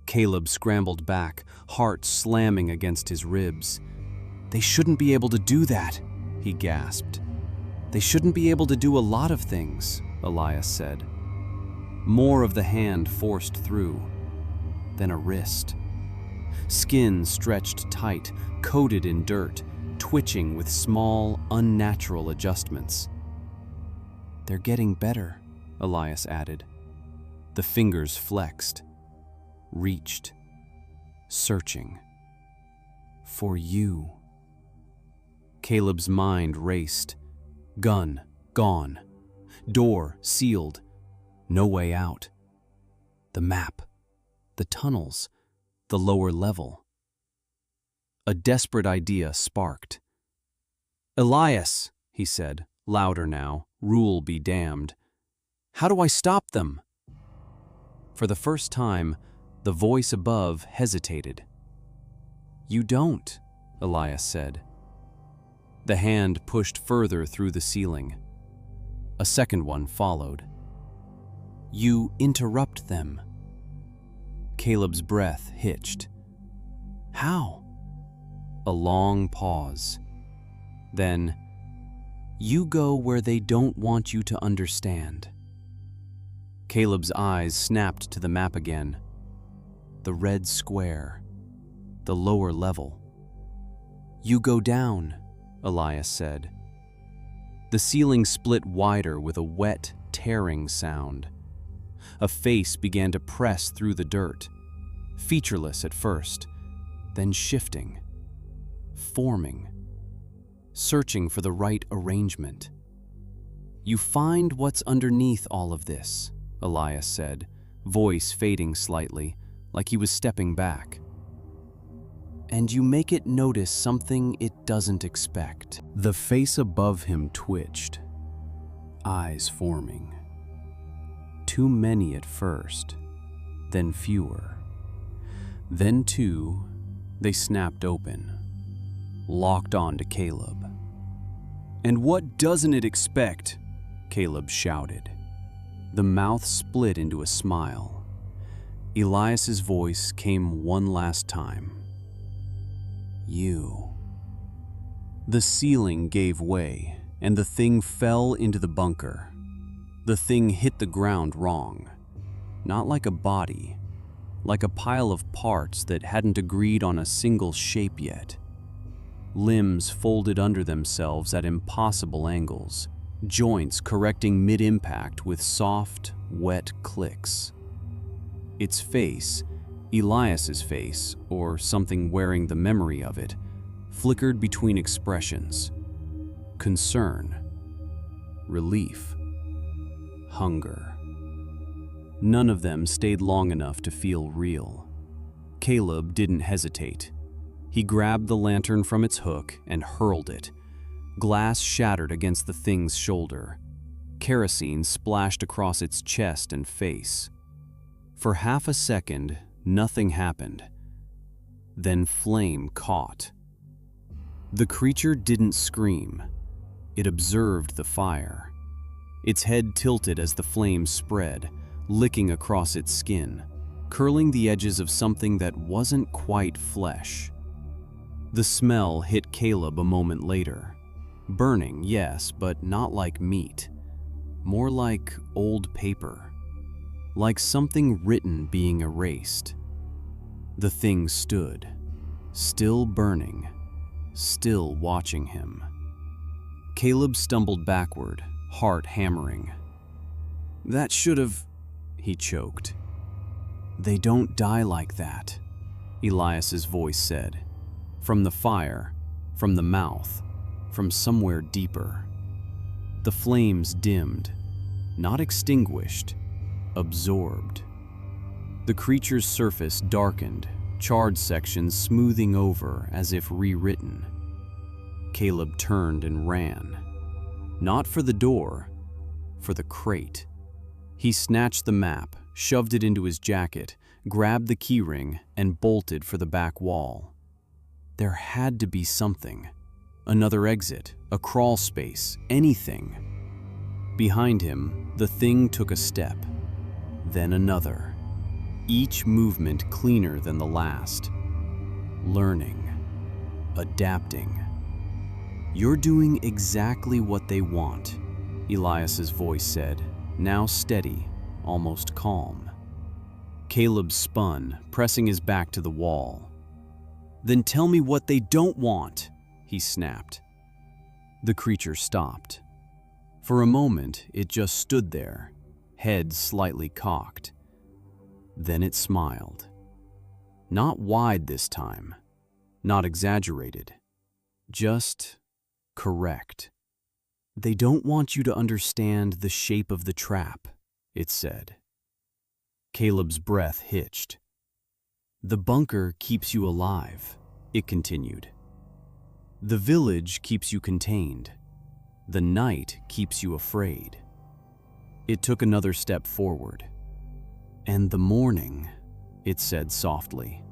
Caleb scrambled back, heart slamming against his ribs. They shouldn't be able to do that, he gasped. They shouldn't be able to do a lot of things, Elias said. More of the hand forced through, then a wrist. Skin stretched tight, coated in dirt, twitching with small, unnatural adjustments. They're getting better, Elias added. The fingers flexed, reached, searching. For you. Caleb's mind raced. Gun, gone. Door, sealed. No way out. The map. The tunnels. The lower level. A desperate idea sparked. Elias, he said, louder now, rule be damned. How do I stop them? For the first time, the voice above hesitated. You don't, Elias said. The hand pushed further through the ceiling. A second one followed. You interrupt them. Caleb's breath hitched. How? A long pause. Then, you go where they don't want you to understand. Caleb's eyes snapped to the map again. The red square. The lower level. You go down, Elias said. The ceiling split wider with a wet, tearing sound. A face began to press through the dirt, featureless at first, then shifting. Forming, searching for the right arrangement. You find what's underneath all of this, Elias said, voice fading slightly, like he was stepping back. And you make it notice something it doesn't expect. The face above him twitched, eyes forming. Too many at first, then fewer. Then two, they snapped open. Locked on to Caleb. And what doesn't it expect? Caleb shouted. The mouth split into a smile. Elias's voice came one last time. You. The ceiling gave way, and the thing fell into the bunker. The thing hit the ground wrong. Not like a body, like a pile of parts that hadn't agreed on a single shape yet. limbs folded under themselves at impossible angles, joints correcting mid-impact with soft, wet clicks. Its face, Elias's face, or something wearing the memory of it, flickered between expressions: concern, relief, hunger. None of them stayed long enough to feel real. Caleb didn't hesitate. He grabbed the lantern from its hook and hurled it. Glass shattered against the thing's shoulder. Kerosene splashed across its chest and face. For half a second, nothing happened. Then flame caught. The creature didn't scream. It observed the fire. Its head tilted as the flame spread, licking across its skin, curling the edges of something that wasn't quite flesh. The smell hit Caleb a moment later. Burning, yes, but not like meat. More like old paper. Like something written being erased. The thing stood, still burning, still watching him. Caleb stumbled backward, heart hammering. "That should have," he choked. "They don't die like that," Elias's voice said. From the fire, from the mouth, from somewhere deeper. The flames dimmed, not extinguished, absorbed. The creature's surface darkened, charred sections smoothing over as if rewritten. Caleb turned and ran. Not for the door, for the crate. He snatched the map, shoved it into his jacket, grabbed the keyring, and bolted for the back wall. There had to be something. Another exit, a crawl space, anything. Behind him, the thing took a step, then another. Each movement cleaner than the last. Learning. Adapting. "You're doing exactly what they want," Elias's voice said, now steady, almost calm. Caleb spun, pressing his back to the wall. "Then tell me what they don't want," he snapped. The creature stopped. For a moment, it just stood there, head slightly cocked. Then it smiled. Not wide this time, not exaggerated, just correct. "They don't want you to understand the shape of the trap," it said. Caleb's breath hitched. "The bunker keeps you alive," it continued. "The village keeps you contained. The night keeps you afraid." It took another step forward. "And the morning," it said softly,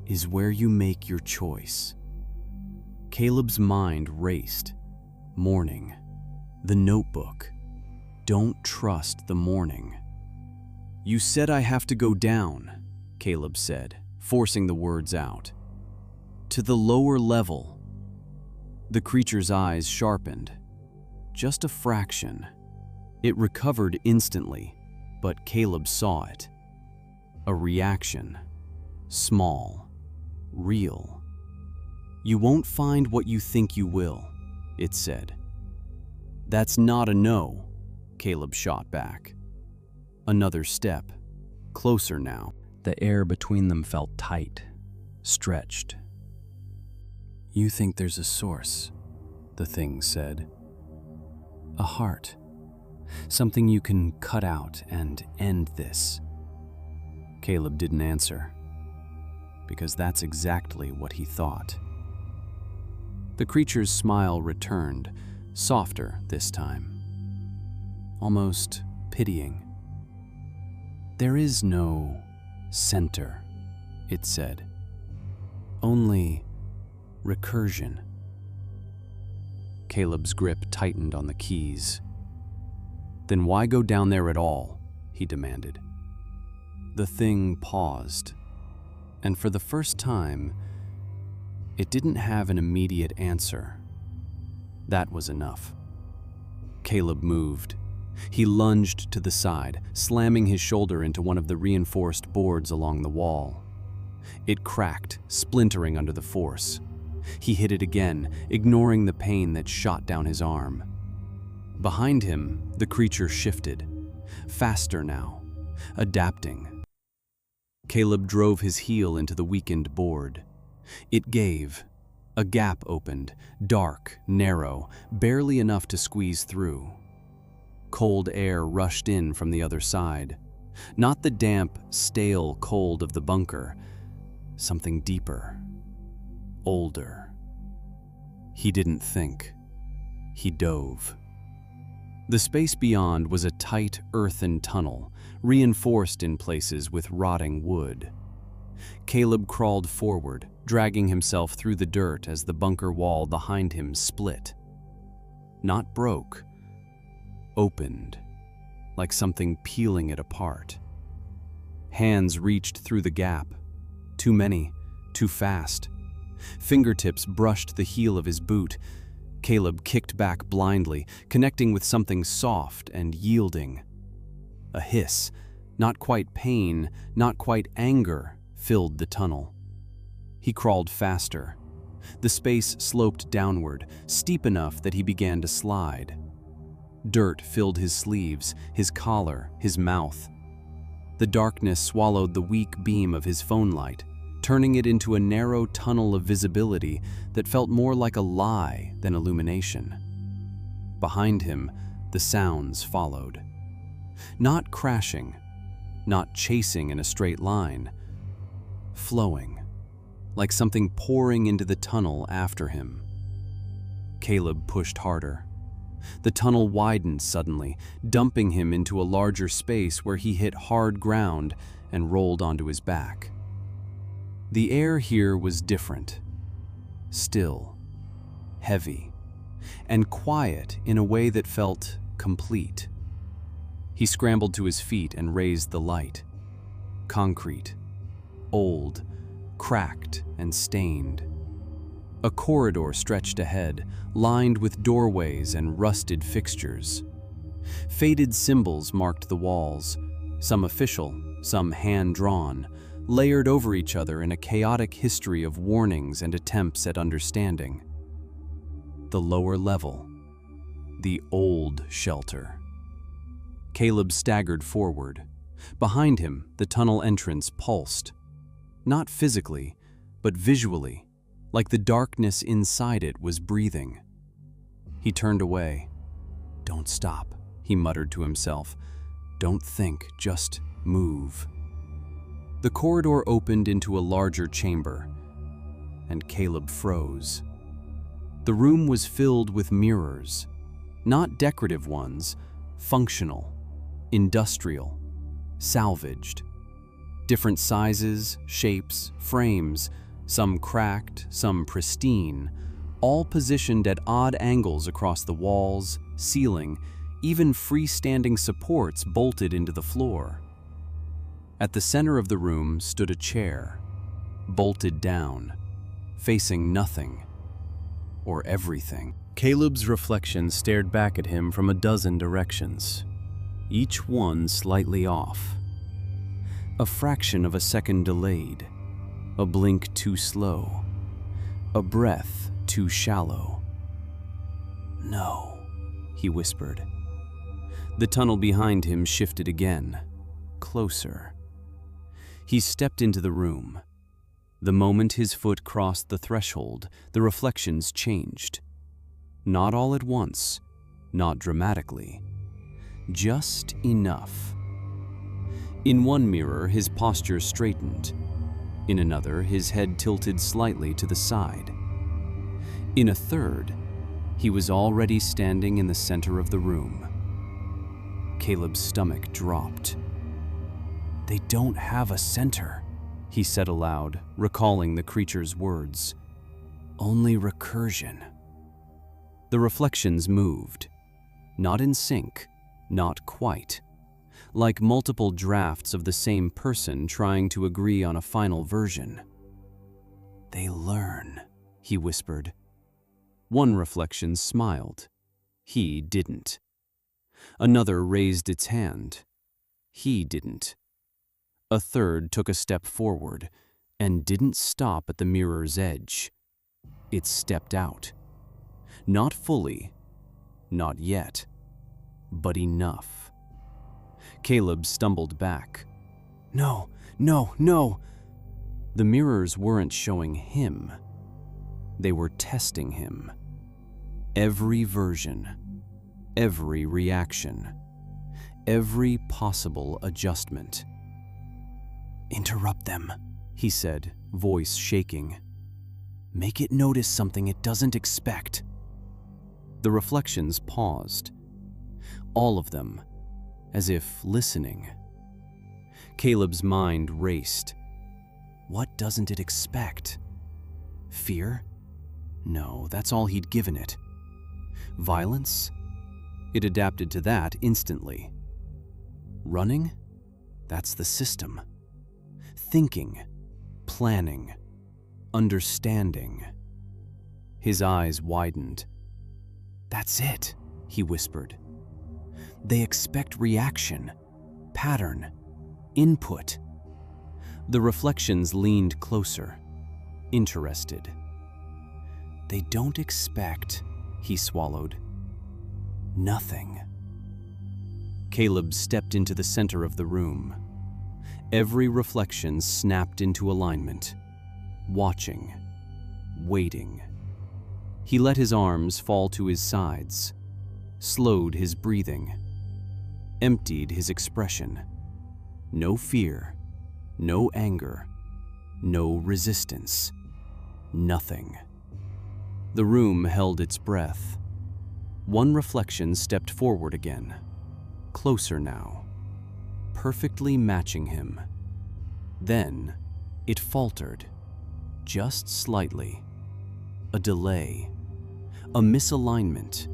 "is where you make your choice." Caleb's mind raced. Morning. The notebook. Don't trust the morning. "You said I have to go down," Caleb said, forcing the words out. "To the lower level." The creature's eyes sharpened. Just a fraction. It recovered instantly, but Caleb saw it. A reaction. Small. Real. "You won't find what you think you will," it said. "That's not a no," Caleb shot back. Another step. Closer now. The air between them felt tight, stretched. "You think there's a source," the thing said. "A heart. Something you can cut out and end this." Caleb didn't answer, because that's exactly what he thought. The creature's smile returned, softer this time. Almost pitying. "There is no center," it said. "Only recursion." Caleb's grip tightened on the keys. "Then why go down there at all?" he demanded. The thing paused, and for the first time, it didn't have an immediate answer. That was enough. Caleb moved. He lunged to the side, slamming his shoulder into one of the reinforced boards along the wall. It cracked, splintering under the force. He hit it again, ignoring the pain that shot down his arm. Behind him, the creature shifted, faster now, adapting. Caleb drove his heel into the weakened board. It gave. A gap opened, dark, narrow, barely enough to squeeze through. Cold air rushed in from the other side. Not the damp, stale cold of the bunker. Something deeper. Older. He didn't think. He dove. The space beyond was a tight earthen tunnel, reinforced in places with rotting wood. Caleb crawled forward, dragging himself through the dirt as the bunker wall behind him split. Not broke. Opened, like something peeling it apart. Hands reached through the gap. Too many, too fast. Fingertips brushed the heel of his boot. Caleb kicked back blindly, connecting with something soft and yielding. A hiss, not quite pain, not quite anger, filled the tunnel. He crawled faster. The space sloped downward, steep enough that he began to slide. Dirt filled his sleeves, his collar, his mouth. The darkness swallowed the weak beam of his phone light, turning it into a narrow tunnel of visibility that felt more like a lie than illumination. Behind him, the sounds followed. Not crashing, not chasing in a straight line, flowing, like something pouring into the tunnel after him. Caleb pushed harder. The tunnel widened suddenly, dumping him into a larger space where he hit hard ground and rolled onto his back. The air here was different. Still, heavy, and quiet in a way that felt complete. He scrambled to his feet and raised the light. Concrete. Old, cracked, and stained. A corridor stretched ahead, lined with doorways and rusted fixtures. Faded symbols marked the walls, some official, some hand-drawn, layered over each other in a chaotic history of warnings and attempts at understanding. The lower level. The old shelter. Caleb staggered forward. Behind him, the tunnel entrance pulsed. Not physically, but visually, like the darkness inside it was breathing. He turned away. "Don't stop," he muttered to himself. "Don't think, just move." The corridor opened into a larger chamber, and Caleb froze. The room was filled with mirrors, not decorative ones, functional, industrial, salvaged. Different sizes, shapes, frames, some cracked, some pristine, all positioned at odd angles across the walls, ceiling, even freestanding supports bolted into the floor. At the center of the room stood a chair, bolted down, facing nothing, or everything. Caleb's reflection stared back at him from a dozen directions, each one slightly off. A fraction of a second delayed, a blink too slow, a breath too shallow. "No," he whispered. The tunnel behind him shifted again, closer. He stepped into the room. The moment his foot crossed the threshold, the reflections changed. Not all at once, not dramatically, just enough. In one mirror, his posture straightened. In another, his head tilted slightly to the side. In a third, he was already standing in the center of the room. Caleb's stomach dropped. "They don't have a center," he said aloud, recalling the creature's words. "Only recursion." The reflections moved. Not in sync, not quite. Like multiple drafts of the same person trying to agree on a final version. "They learn," he whispered. One reflection smiled. He didn't. Another raised its hand. He didn't. A third took a step forward and didn't stop at the mirror's edge. It stepped out. Not fully, not yet, but enough. Caleb stumbled back. No, no, no! The mirrors weren't showing him. They were testing him. Every version, every reaction, every possible adjustment. "Interrupt them," he said, voice shaking. "Make it notice something it doesn't expect." The reflections paused. All of them, as if listening. Caleb's mind raced. What doesn't it expect? Fear? No, that's all he'd given it. Violence? It adapted to that instantly. Running? That's the system. Thinking, planning, understanding. His eyes widened. "That's it," he whispered. "They expect reaction, pattern, input." The reflections leaned closer, interested. "They don't expect," he swallowed. "Nothing." Caleb stepped into the center of the room. Every reflection snapped into alignment, watching, waiting. He let his arms fall to his sides, slowed his breathing, emptied his expression. No fear, no anger, no resistance, nothing. The room held its breath. One reflection stepped forward again, closer now, perfectly matching him. Then it faltered, just slightly. A delay, a misalignment.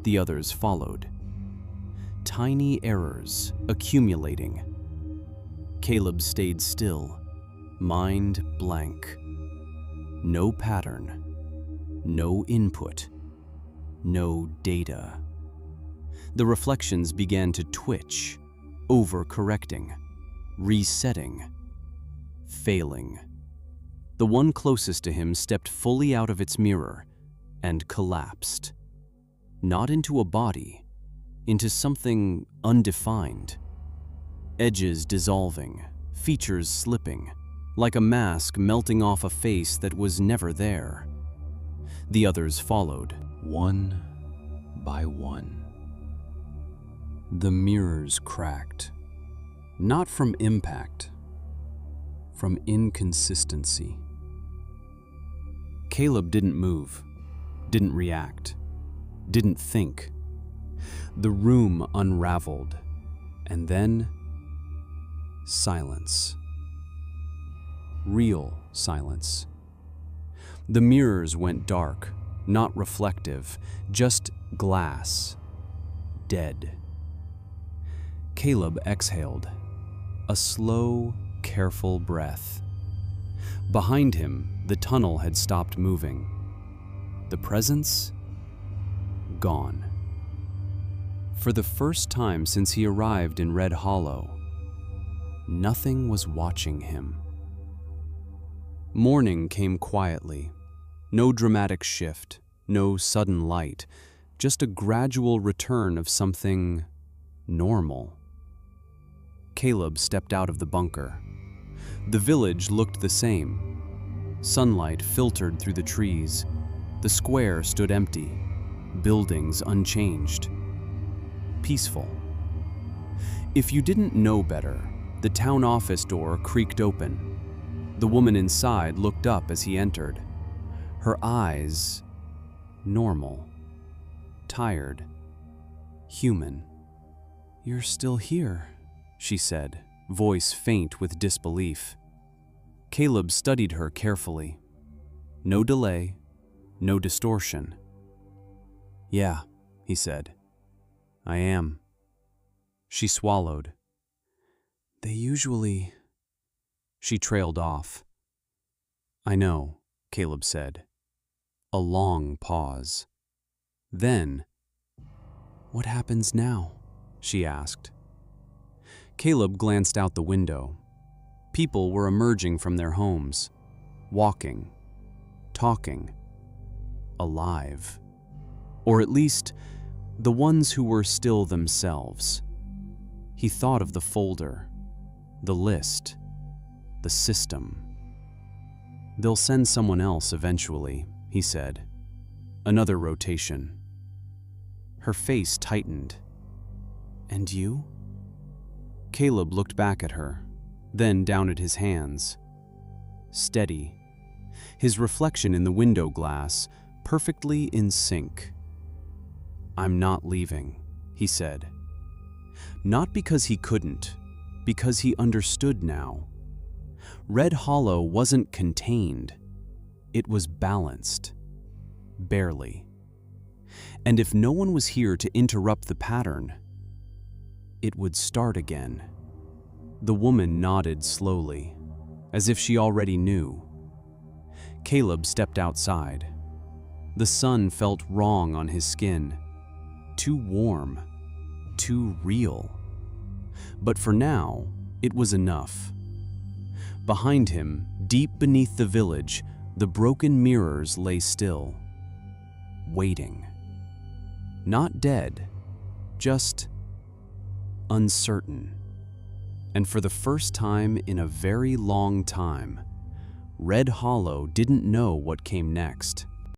The others followed. Tiny errors accumulating. Caleb stayed still, mind blank. No pattern, no input, no data. The reflections began to twitch, overcorrecting, resetting, failing. The one closest to him stepped fully out of its mirror and collapsed. Not into a body, into something undefined. Edges dissolving, features slipping, like a mask melting off a face that was never there. The others followed, one by one. The mirrors cracked, not from impact, from inconsistency. Caleb didn't move, didn't react, didn't think. The room unraveled, and then silence. Real silence. The mirrors went dark, not reflective, just glass, dead. Caleb exhaled, a slow, careful breath. Behind him, the tunnel had stopped moving. The presence? Gone. For the first time since he arrived in Red Hollow, nothing was watching him. Morning came quietly. No dramatic shift, no sudden light, just a gradual return of something normal. Caleb stepped out of the bunker. The village looked the same. Sunlight filtered through the trees. The square stood empty, buildings unchanged. Peaceful. If you didn't know better, the town office door creaked open. The woman inside looked up as he entered. Her eyes, normal, tired, human. "You're still here," she said, voice faint with disbelief. Caleb studied her carefully. No delay, no distortion. "Yeah," he said. "I am." She swallowed. "They usually..." She trailed off. "I know," Caleb said. A long pause. Then, "What happens now?" she asked. Caleb glanced out the window. People were emerging from their homes, walking. talking, alive. Or at least, the ones who were still themselves. He thought of the folder, the list, the system. "They'll send someone else eventually," he said. "Another rotation." Her face tightened. "And you?" Caleb looked back at her, then down at his hands. Steady, his reflection in the window glass perfectly in sync. "I'm not leaving," he said. Not because he couldn't, because he understood now. Red Hollow wasn't contained. It was balanced. Barely. And if no one was here to interrupt the pattern, it would start again. The woman nodded slowly, as if she already knew. Caleb stepped outside. The sun felt wrong on his skin. Too warm. Too real. But for now, it was enough. Behind him, deep beneath the village, the broken mirrors lay still, waiting. Not dead, just uncertain. And for the first time in a very long time, Red Hollow didn't know what came next.